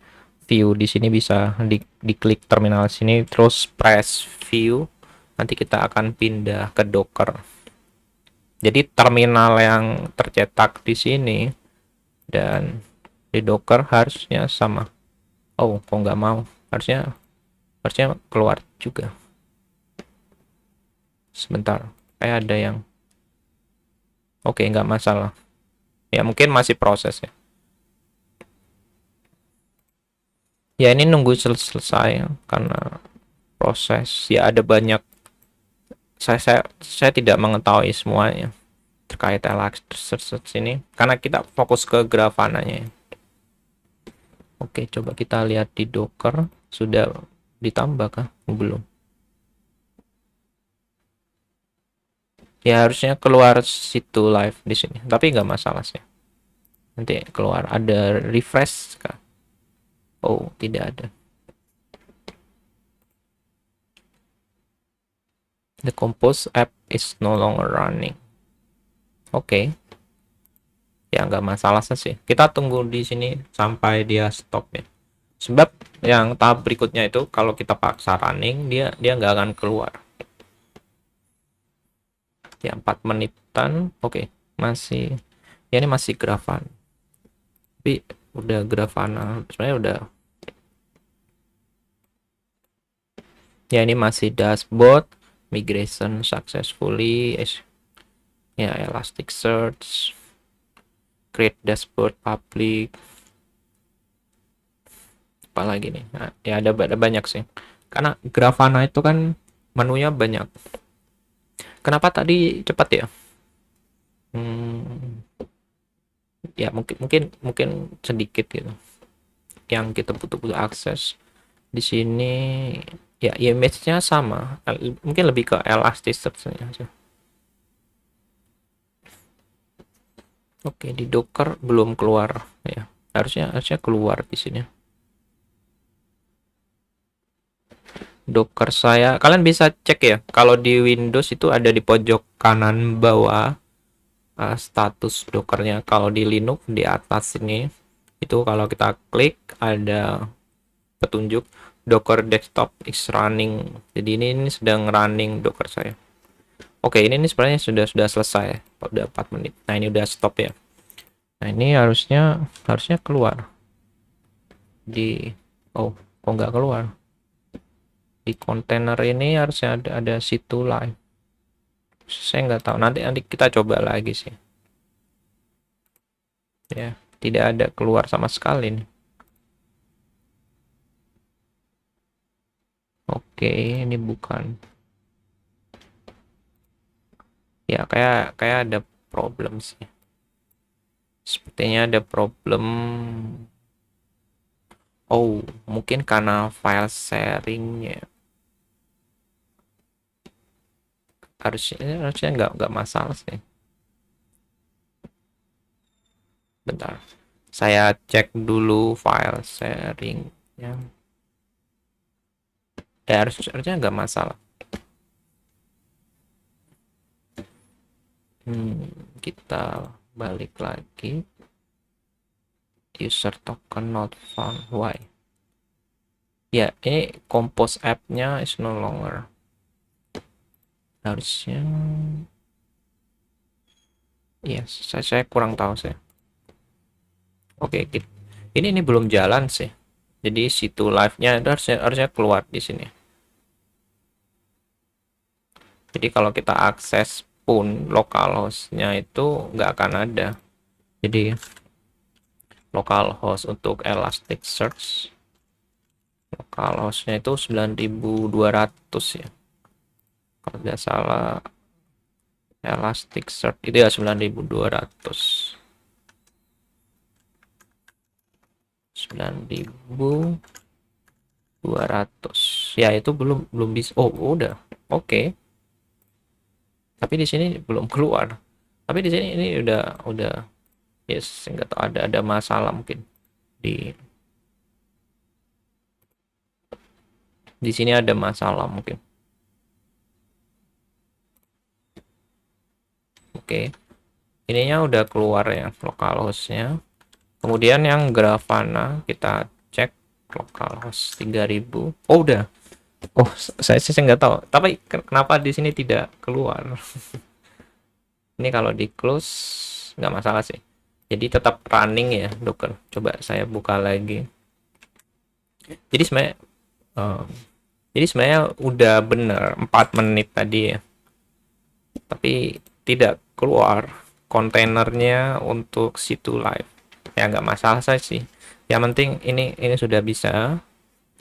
view di sini bisa diklik terminal sini terus press view. Nanti kita akan pindah ke Docker. Jadi terminal yang tercetak di sini dan di Docker harusnya sama. Oh, kok nggak mau? Harusnya keluar juga. Sebentar, kayak ada yang oke, nggak masalah. Ya mungkin masih proses ya. Ya ini nunggu selesai karena proses. Ya ada banyak. Saya tidak mengetahui semuanya terkait Elasticsearch ini karena kita fokus ke Grafana-nya. Oke, coba kita lihat di Docker sudah ditambah kah? Belum. Ya harusnya keluar situ live di sini, tapi nggak masalah sih. Nanti keluar ada refresh kah? Oh, tidak ada. The Compose app is no longer running. Oke. Ya nggak masalah sih. Kita tunggu di sini sampai dia stop ya. Sebab yang tahap berikutnya itu kalau kita paksa running dia nggak akan keluar. Ya 4 menitan. Oke, masih ya ini masih Grafana. Tapi udah Grafana sebenarnya udah. Ya ini masih dashboard, migration successfully, ya Elasticsearch, create dashboard public, apalagi nih. Nah, ya ada banyak sih. Karena Grafana itu kan menunya banyak. Kenapa tadi cepat ya? Hmm, ya mungkin mungkin mungkin sedikit gitu. Yang kita butuh akses di sini ya image-nya sama. Mungkin lebih ke Elasticsearch aja. Oke, di Docker belum keluar ya. Harusnya keluar di sini. Docker saya, kalian bisa cek ya. Kalau di Windows itu ada di pojok kanan bawah status Dockernya. Kalau di Linux di atas ini itu kalau kita klik ada petunjuk Docker desktop is running. Jadi ini sedang running Docker saya. Oke, ini sebenarnya sudah selesai. Udah 4 menit. Nah, ini udah stop ya. Nah, ini harusnya keluar di kok nggak keluar. Di kontainer ini harusnya ada situ live. Saya nggak tahu. Nanti kita coba lagi sih. Ya, tidak ada keluar sama sekali nih. Oke, ini bukan. Ya, kayak ada problem sih. Sepertinya ada problem. Oh, mungkin karena file sharingnya. Harusnya nggak masalah sih. Bentar. Saya cek dulu file sharingnya. Ya, harusnya nggak masalah. Kita balik lagi. User token not found. Why? Ya, ini compose app-nya is no longer. Harusnya. Yes, saya kurang tahu sih. Oke, ini belum jalan sih. Jadi situ live-nya itu harusnya keluar di sini. Jadi kalau kita akses pun localhost-nya itu nggak akan ada. Jadi localhost untuk Elasticsearch, localhost-nya itu 9.200 ya. Kalau tidak salah Elasticsearch itu ya 9.200. 9.200. Ya itu belum bisa. Oh, udah. Oke. Tapi di sini belum keluar. Tapi di sini ini udah yes, nggak tahu ada masalah mungkin di sini ada masalah mungkin. Oke. Ininya udah keluar ya localhost-nya. Kemudian yang Grafana kita cek localhost 3000. Oh, udah. Oh, saya nggak tahu. Tapi kenapa di sini tidak keluar? Ini kalau di close nggak masalah sih. Jadi tetap running ya Docker. Coba saya buka lagi. Jadi sebenarnya uh, udah bener 4 menit tadi ya. Tapi tidak keluar kontainernya untuk situ live. Ya nggak masalah saya sih. Yang penting ini sudah bisa.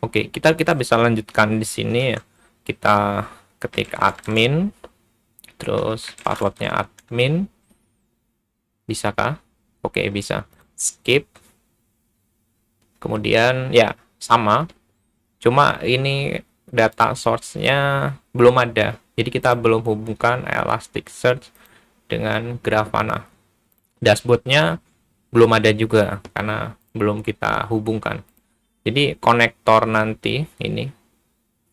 Oke, kita bisa lanjutkan di sini ya. Kita ketik admin, terus passwordnya admin. Bisakah? Oke, bisa. Skip. Kemudian ya sama. Cuma ini data source-nya belum ada. Jadi kita belum hubungkan Elasticsearch dengan Grafana. Dashboard-nya belum ada juga karena belum kita hubungkan. Jadi konektor nanti ini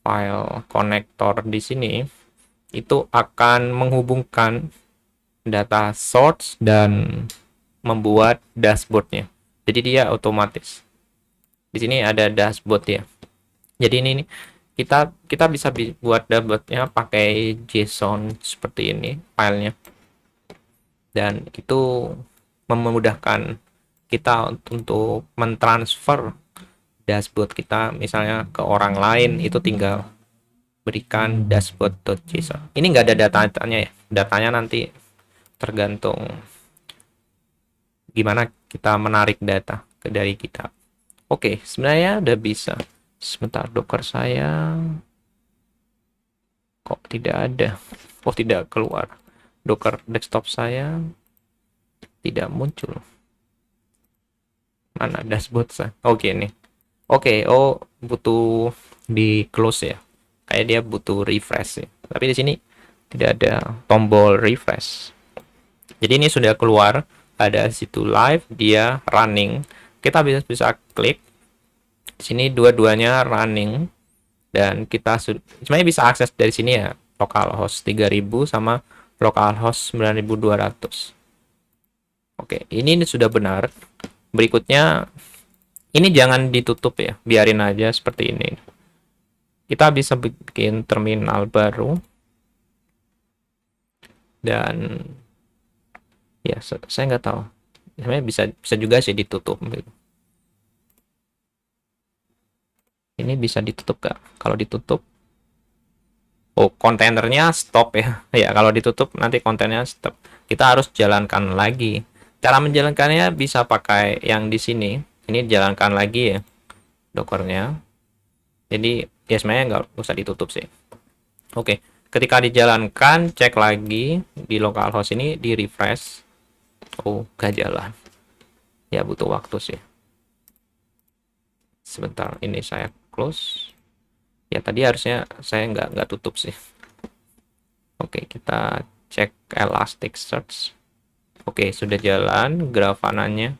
file konektor di sini itu akan menghubungkan data source dan membuat dashboardnya. Jadi dia otomatis. Di sini ada dashboard ya. Jadi ini kita bisa buat dashboardnya pakai JSON seperti ini filenya, dan itu memudahkan kita untuk mentransfer dashboard kita misalnya ke orang lain. Itu tinggal berikan dashboard.json. Ini nggak ada datanya ya, datanya nanti tergantung gimana kita menarik data dari kita. Oke, sebenarnya udah bisa. Sebentar, Docker saya kok tidak ada. Oh, tidak keluar. Docker desktop saya tidak muncul. Mana dashboard saya? Oke, nih. Oke, oh butuh di close ya. Kayak dia butuh refresh ya. Tapi di sini tidak ada tombol refresh. Jadi ini sudah keluar, ada situ live, dia running. Kita bisa klik. Di sini dua-duanya running, dan kita sebenarnya bisa akses dari sini ya, localhost 3000 sama localhost 9200. Oke, ini sudah benar. Berikutnya ini jangan ditutup ya, biarin aja seperti ini. Kita bisa bikin terminal baru, dan ya saya nggak tahu, sebenarnya bisa juga sih ditutup. Ini bisa ditutup gak? Kalau ditutup, oh kontainernya stop ya. Ya kalau ditutup nanti kontennya stop. Kita harus jalankan lagi. Cara menjalankannya bisa pakai yang di sini. Ini jalankan lagi ya, Dockernya. Jadi ya sebenarnya nggak usah ditutup sih. Oke, ketika dijalankan, cek lagi di localhost ini, di refresh. Oh, gak jalan. Ya butuh waktu sih. Sebentar, ini saya close. Ya tadi harusnya saya nggak tutup sih. Oke, kita cek Elasticsearch. Oke, sudah jalan Grafananya.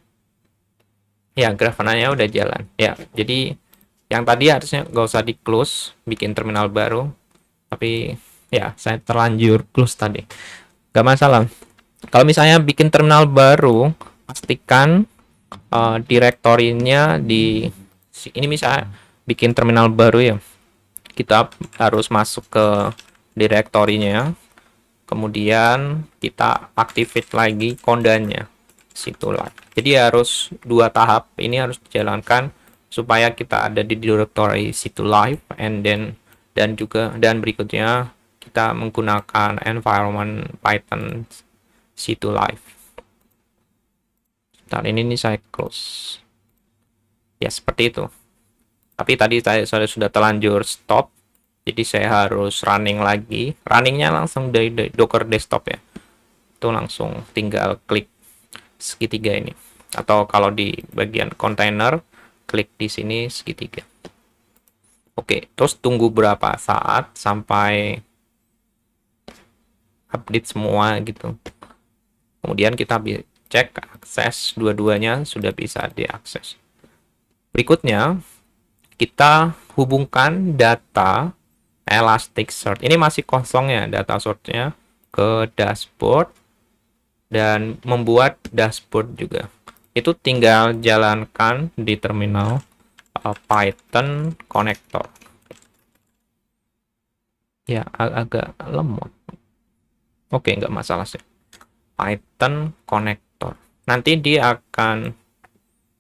Ya, Grafananya udah jalan. Ya, jadi yang tadi harusnya nggak usah di close, bikin terminal baru. Tapi ya saya terlanjur close tadi. Nggak masalah. Kalau misalnya bikin terminal baru, pastikan direktorinya di ini. Misalnya bikin terminal baru ya, kita harus masuk ke direktorinya, kemudian kita activate lagi kondannya situ lah. Jadi harus dua tahap ini harus dijalankan supaya kita ada di directory situ live, dan berikutnya kita menggunakan environment Python situ live. Nah, ini saya close. Ya seperti itu. Tapi tadi saya sudah terlanjur stop, jadi saya harus running lagi. Runningnya langsung dari Docker desktop ya. Itu langsung tinggal klik segitiga ini. Atau kalau di bagian kontainer, klik di sini segitiga. Oke, terus tunggu berapa saat sampai update semua gitu. Kemudian kita cek akses, dua-duanya sudah bisa diakses. Berikutnya, kita hubungkan data Elasticsearch. Ini masih kosong ya data source-nya, ke dashboard, dan membuat dashboard juga. Itu tinggal jalankan di terminal Python connector. Ya, agak lemot. Oke, nggak masalah sih. Python connector. Nanti dia akan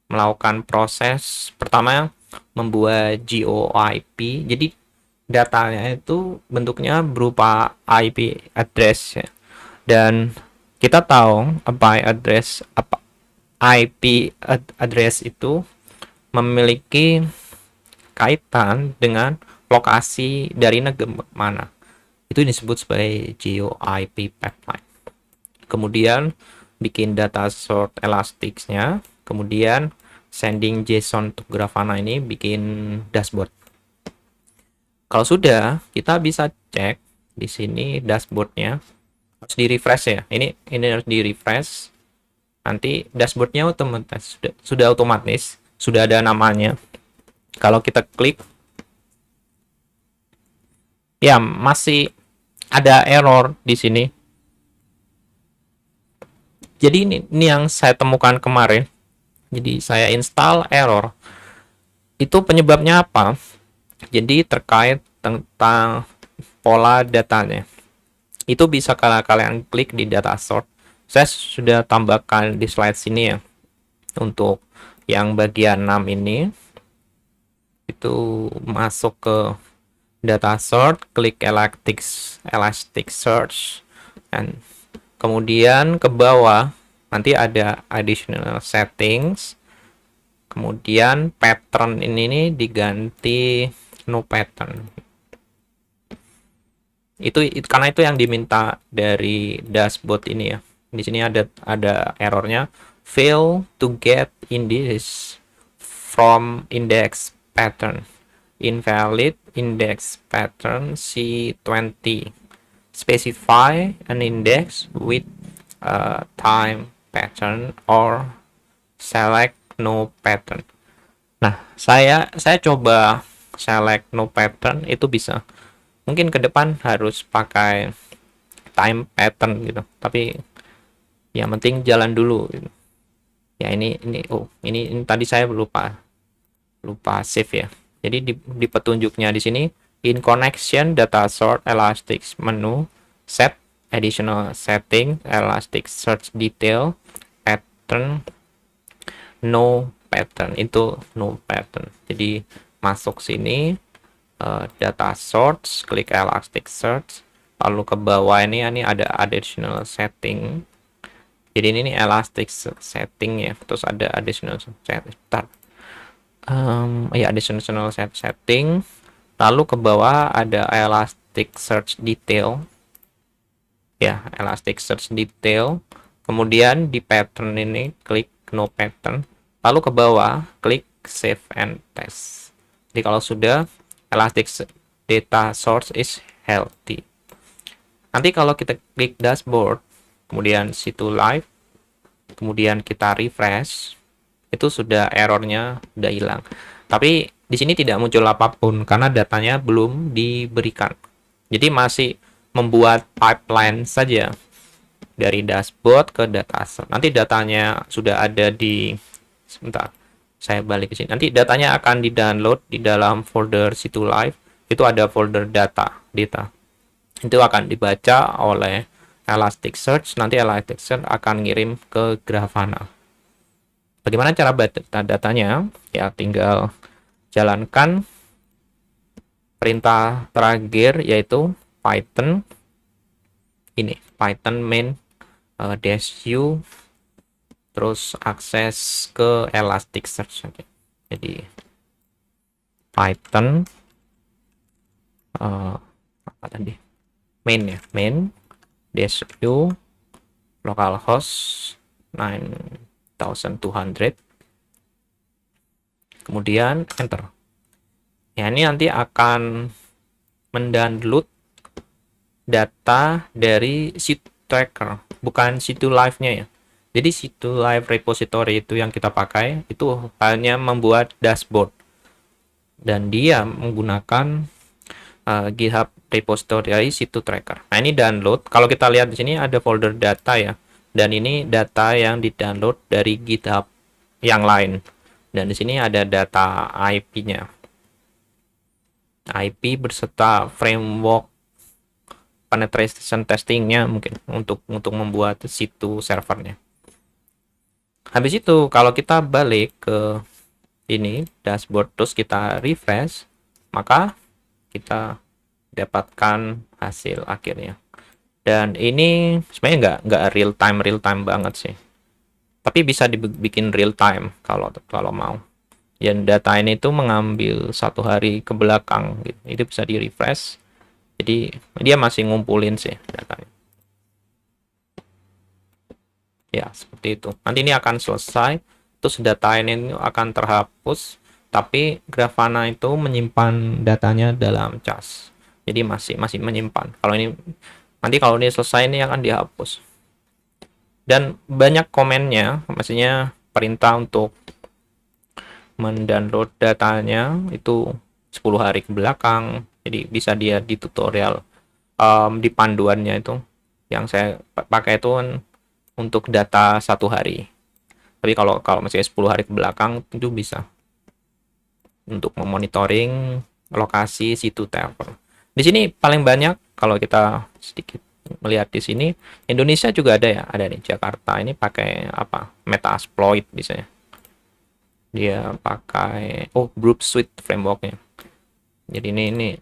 melakukan proses pertama, membuat GOIP. Jadi datanya itu bentuknya berupa IP address ya. Dan kita tahu IP address itu memiliki kaitan dengan lokasi dari negara mana. Itu disebut sebagai GeoIP pipeline. Kemudian bikin data sort Elasticnya, kemudian sending JSON to Grafana ini bikin dashboard. Kalau sudah, kita bisa cek di sini dashboardnya harus di refresh ya. Ini harus di refresh. Nanti dashboardnya otomatis sudah otomatis, sudah ada namanya. Kalau kita klik, ya masih ada error di sini. Jadi ini yang saya temukan kemarin. Jadi saya install error. Itu penyebabnya apa? Jadi terkait tentang pola datanya, itu bisa kalian klik di data sort. Saya sudah tambahkan di slide sini ya. Untuk yang bagian 6 ini, itu masuk ke data sort, klik Elasticsearch, dan kemudian ke bawah nanti ada additional settings, kemudian pattern ini diganti no pattern. Itu karena itu yang diminta dari dashboard ini ya. Di sini ada errornya, fail to get index from index pattern, invalid index pattern C20, specify an index with a time pattern or select no pattern. Nah, saya coba select no pattern, itu bisa. Mungkin ke depan harus pakai time pattern gitu, tapi yang penting jalan dulu gitu. Ya ini tadi saya lupa save ya. Jadi di petunjuknya di sini, in connection data sort elastic menu set additional setting Elasticsearch detail pattern no pattern, itu no pattern. Jadi masuk sini, data source, klik Elasticsearch, lalu ke bawah ini ada additional setting. Jadi ini Elasticsearch setting ya, terus ada additional setting. Ya additional setting, lalu ke bawah ada Elasticsearch detail ya, Elasticsearch detail. Kemudian di pattern ini klik no pattern, lalu ke bawah klik save and test. Jadi kalau sudah, Elastic data source is healthy. Nanti kalau kita klik dashboard, kemudian situ live, kemudian kita refresh, itu sudah errornya udah hilang. Tapi di sini tidak muncul apapun karena datanya belum diberikan. Jadi masih membuat pipeline saja dari dashboard ke data set. Nanti datanya sudah ada di, sebentar, saya balik ke sini. Nanti datanya akan di-download di dalam folder situ live. Itu ada folder data. Itu akan dibaca oleh Elasticsearch. Nanti Elasticsearch akan ngirim ke Grafana. Bagaimana cara baca datanya? Ya tinggal jalankan perintah terakhir, yaitu Python ini, Python main -u, terus akses ke Elasticsearch saja. Jadi Python apa tadi, main ya, main -u localhost 9200, kemudian enter. Ya, ini nanti akan mendownload data dari situ tracker, bukan situ live-nya ya. Jadi situ live repository itu yang kita pakai, itu hanya membuat dashboard. Dan dia menggunakan GitHub repository situ tracker. Nah, ini download. Kalau kita lihat di sini ada folder data ya. Dan ini data yang di-download dari GitHub yang lain. Dan di sini ada data IP-nya. IP berserta framework penetration testingnya mungkin untuk membuat situ servernya. Habis itu kalau kita balik ke ini dashboard, terus kita refresh, maka kita dapatkan hasil akhirnya. Dan ini sebenarnya nggak real time banget sih, tapi bisa dibikin real time kalau mau. Dan data ini tuh mengambil 1 hari ke belakang gitu. Itu bisa di refresh. Jadi dia masih ngumpulin sih datanya. Ya, seperti itu. Nanti ini akan selesai, terus data ini akan terhapus, tapi Grafana itu menyimpan datanya dalam cas. Jadi masih menyimpan. Kalau ini nanti kalau ini selesai, ini akan dihapus. Dan banyak komennya, maksudnya perintah untuk mendownload datanya itu 10 hari ke belakang. Jadi bisa dia di tutorial, di panduannya itu yang saya pakai itu kan untuk data 1 hari. Tapi kalau masih 10 hari ke belakang itu bisa untuk memonitoring lokasi situ Tavern. Di sini paling banyak kalau kita sedikit melihat di sini, Indonesia juga ada ya, ada nih Jakarta ini pakai apa? Metasploit misalnya. Dia pakai Group Suite frameworknya. Jadi ini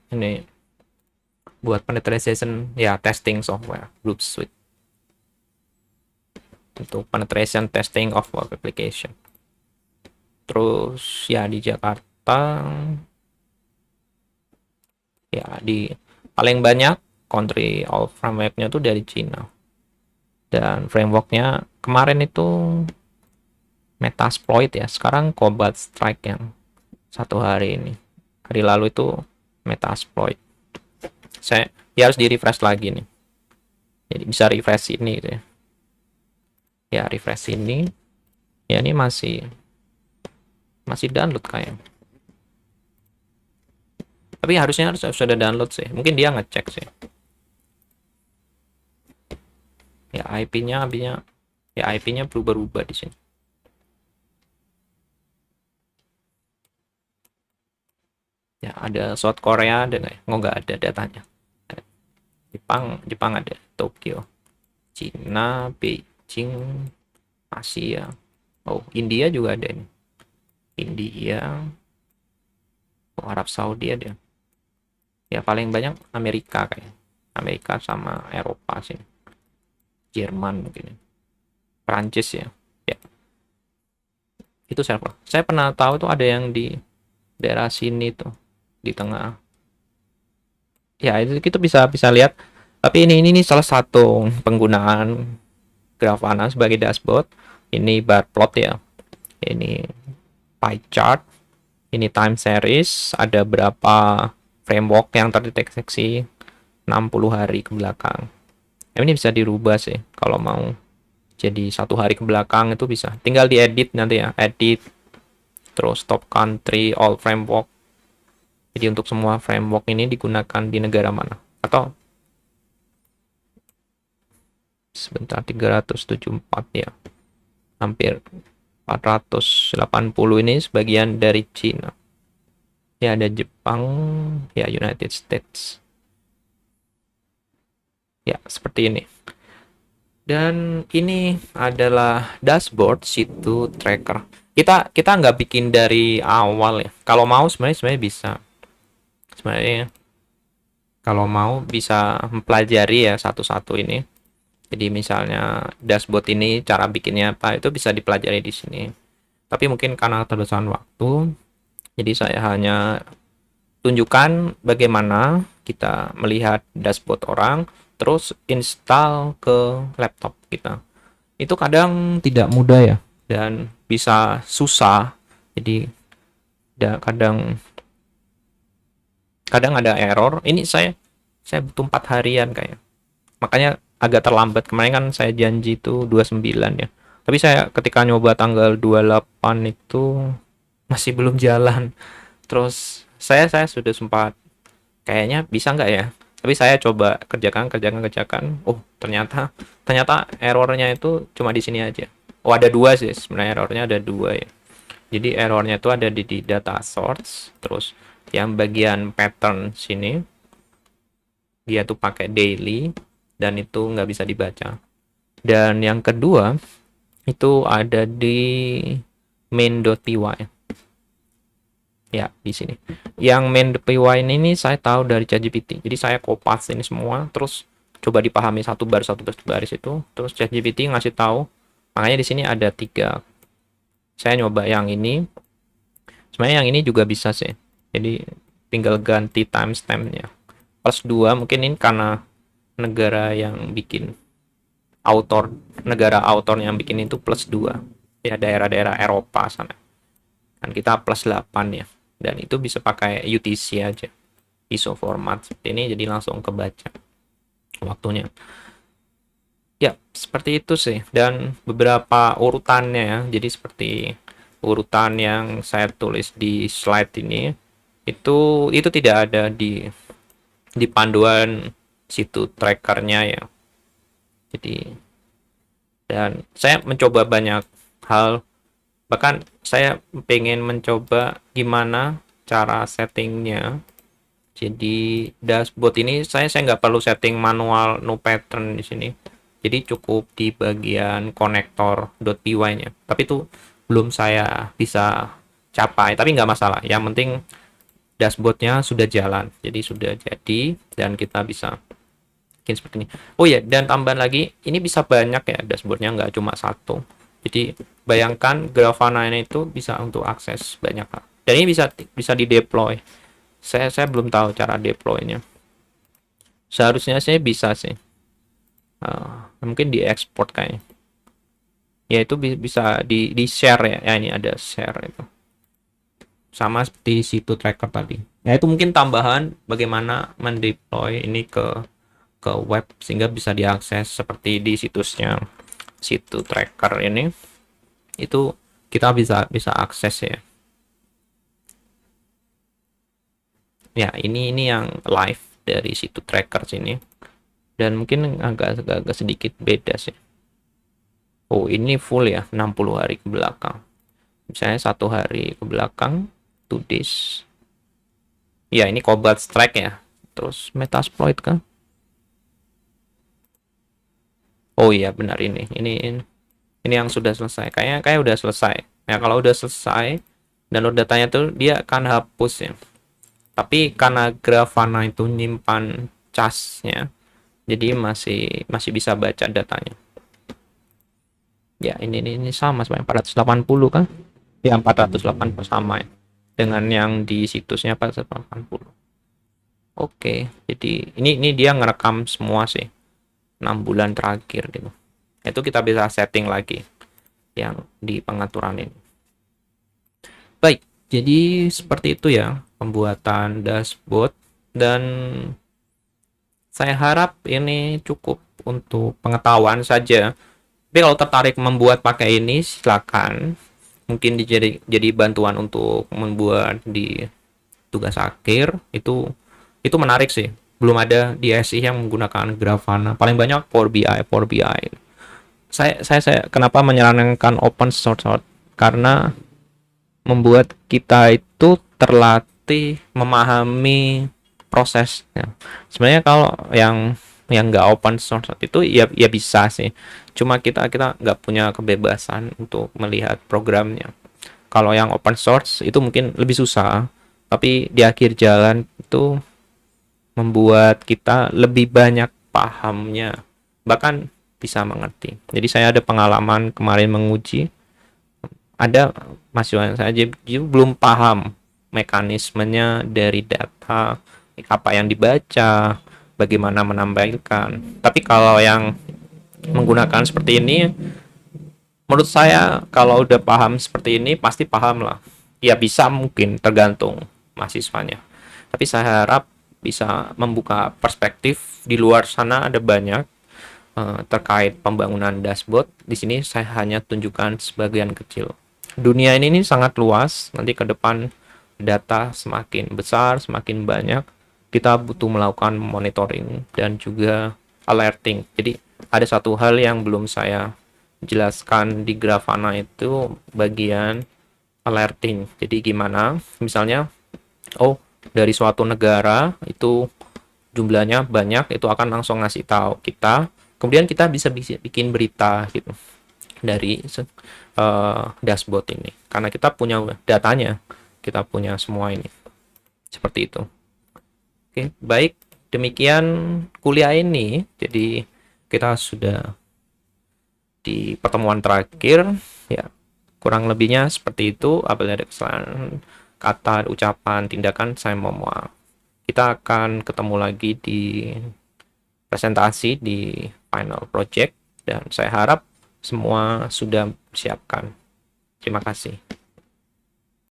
buat penetration ya, testing software Group Suite untuk penetration testing of web application. Terus ya di Jakarta ya di paling banyak country of frameworknya tuh dari Cina, dan frameworknya kemarin itu Metasploit ya, sekarang Cobalt Strike yang satu hari ini, hari lalu itu Metasploit. Saya ya harus di refresh lagi nih, jadi bisa refresh ini gitu ya. Ya refresh ini ya, ini masih download kayaknya, tapi harus sudah download sih, mungkin dia ngecek sih. Ya IP-nya berubah-ubah di sini. Ya ada South Korea ada nggak? Nggak ada datanya. Jepang ada, Tokyo, Cina, Beijing, Asia. India juga ada ini. India, Arab Saudi ada. Ya paling banyak Amerika kayak. Amerika sama Eropa sih. Jerman mungkin. Prancis ya. Ya, itu server. Saya pernah tahu tuh ada yang di daerah sini tuh, di tengah. Ya itu kita bisa bisa lihat. Tapi ini salah satu penggunaan Grafana sebagai dashboard. Ini bar plot ya. Ini pie chart. Ini time series. Ada berapa framework yang terdeteksi 60 hari ke belakang. Ini bisa dirubah sih kalau mau jadi 1 hari ke belakang, itu bisa. Tinggal diedit nanti ya. Edit. Terus top country, all framework. Jadi untuk semua framework ini digunakan di negara mana. Atau sebentar, 374 ya. Hampir 480 ini sebagian dari Cina. Ya ada Jepang, ya United States. Ya seperti ini. Dan ini adalah dashboard situ tracker. Kita nggak bikin dari awal ya. Kalau mau sebenarnya bisa. Sebenarnya kalau mau bisa mempelajari ya satu-satu ini. Jadi misalnya dashboard ini cara bikinnya apa itu bisa dipelajari di sini. Tapi mungkin karena keterbatasan waktu, jadi saya hanya tunjukkan bagaimana kita melihat dashboard orang, terus install ke laptop kita. Itu kadang tidak mudah ya, dan bisa susah. Jadi kadang kadang ada error. Ini saya butuh 4 harian kayak. Makanya agak terlambat. Kemarin kan saya janji itu 29 ya. Tapi saya ketika nyoba tanggal 28 itu masih belum jalan. Terus saya sudah sempat kayaknya bisa nggak ya? Tapi saya coba kerjakan. Ternyata errornya itu cuma di sini aja. Ada dua sih sebenarnya, errornya ada dua ya. Jadi errornya itu ada di data source, terus yang bagian pattern sini dia tuh pakai daily dan itu nggak bisa dibaca. Dan yang kedua itu ada di main.py. Ya, di sini. Yang main.py ini saya tahu dari ChatGPT. Jadi saya kopas ini semua, terus coba dipahami satu baris itu, terus ChatGPT ngasih tahu. Makanya di sini ada 3. Saya nyoba yang ini. Sebenarnya yang ini juga bisa sih. Jadi tinggal ganti timestampnya. +2 mungkin ini karena negara autor yang bikin itu +2. Ya daerah-daerah Eropa sana. Kan kita +8 ya. Dan itu bisa pakai UTC aja, ISO format seperti ini, jadi langsung kebaca waktunya. Ya seperti itu sih. Dan beberapa urutannya ya, jadi seperti urutan yang saya tulis di slide ini itu tidak ada di panduan situ trackernya ya. Jadi dan saya mencoba banyak hal. Bahkan saya pengen mencoba gimana cara settingnya Jadi dashboard ini saya nggak perlu setting manual no pattern di sini. Jadi cukup di bagian konektor.py-nya. Tapi itu belum saya bisa capai. Tapi nggak masalah. Yang penting dashboardnya sudah jalan. Jadi sudah jadi dan kita bisa bikin seperti ini. Oh ya, dan tambahan lagi, ini bisa banyak ya dashboardnya, nggak cuma satu. Jadi bayangkan Grafana ini itu bisa untuk akses banyak hal. Dan ini bisa di deploy. Saya belum tahu cara deploy-nya. Seharusnya saya bisa sih. Mungkin di export kayaknya. Ya itu bisa di share ya. Ya ini ada share itu. Sama seperti situ tracker tadi. Ya itu mungkin tambahan bagaimana mendeploy ini ke web sehingga bisa diakses seperti di situsnya situ tracker ini. Itu kita bisa akses ya. Ya, ini yang live dari situ tracker sini. Dan mungkin agak sedikit beda sih. Oh, ini full ya, 60 hari ke belakang. Misalnya 1 hari ke belakang, 2 days. Ya, ini Cobalt Strike ya. Terus Metasploit kan? Oh iya, benar ini. Ini yang sudah selesai. Kayak udah selesai. Ya, kalau udah selesai, download datanya tuh dia akan hapus ya. Tapi karena Grafana itu nyimpan casnya, jadi masih bisa baca datanya. Ya, ini sama sebanyak 480 kan? Ya, 480 sama ya. Dengan yang di situsnya 480. Oke, jadi ini dia ngerekam semua sih. 6 bulan terakhir gitu. Itu kita bisa setting lagi yang di pengaturan ini. Baik, jadi seperti itu ya pembuatan dashboard, dan saya harap ini cukup untuk pengetahuan saja. Tapi kalau tertarik membuat pakai ini, silakan. Mungkin jadi bantuan untuk membuat di tugas akhir. Itu menarik sih. Belum ada di SI yang menggunakan Grafana. Paling banyak Power BI, Power BI. Saya kenapa menyarankan open source? Karena membuat kita itu terlatih memahami prosesnya. Sebenarnya kalau yang nggak open source itu ya bisa sih. Cuma kita nggak punya kebebasan untuk melihat programnya. Kalau yang open source itu mungkin lebih susah, tapi di akhir jalan itu membuat kita lebih banyak pahamnya, bahkan bisa mengerti. Jadi saya ada pengalaman kemarin menguji, ada mahasiswa saya belum paham mekanismenya dari data, apa yang dibaca, bagaimana menampilkan. Tapi kalau yang menggunakan seperti ini, menurut saya kalau udah paham seperti ini pasti paham lah. Ya bisa, mungkin tergantung mahasiswanya. Tapi saya harap bisa membuka perspektif. Di luar sana ada banyak terkait pembangunan dashboard. Di sini saya hanya tunjukkan sebagian kecil. Dunia ini sangat luas. Nanti ke depan data semakin besar, semakin banyak, kita butuh melakukan monitoring dan juga alerting. Jadi ada satu hal yang belum saya jelaskan di Grafana, itu bagian alerting. Jadi gimana? Misalnya, oh dari suatu negara itu jumlahnya banyak, itu akan langsung ngasih tahu kita. Kemudian kita bisa bikin berita gitu dari dashboard ini, karena kita punya datanya, kita punya semua ini. Seperti itu. Oke, baik, demikian kuliah ini. Jadi kita sudah di pertemuan terakhir ya, kurang lebihnya seperti itu. Apabila ada kesalahan kata, ucapan, tindakan, saya mohon maaf. Kita akan ketemu lagi di presentasi di final project, dan saya harap semua sudah siapkan. Terima kasih.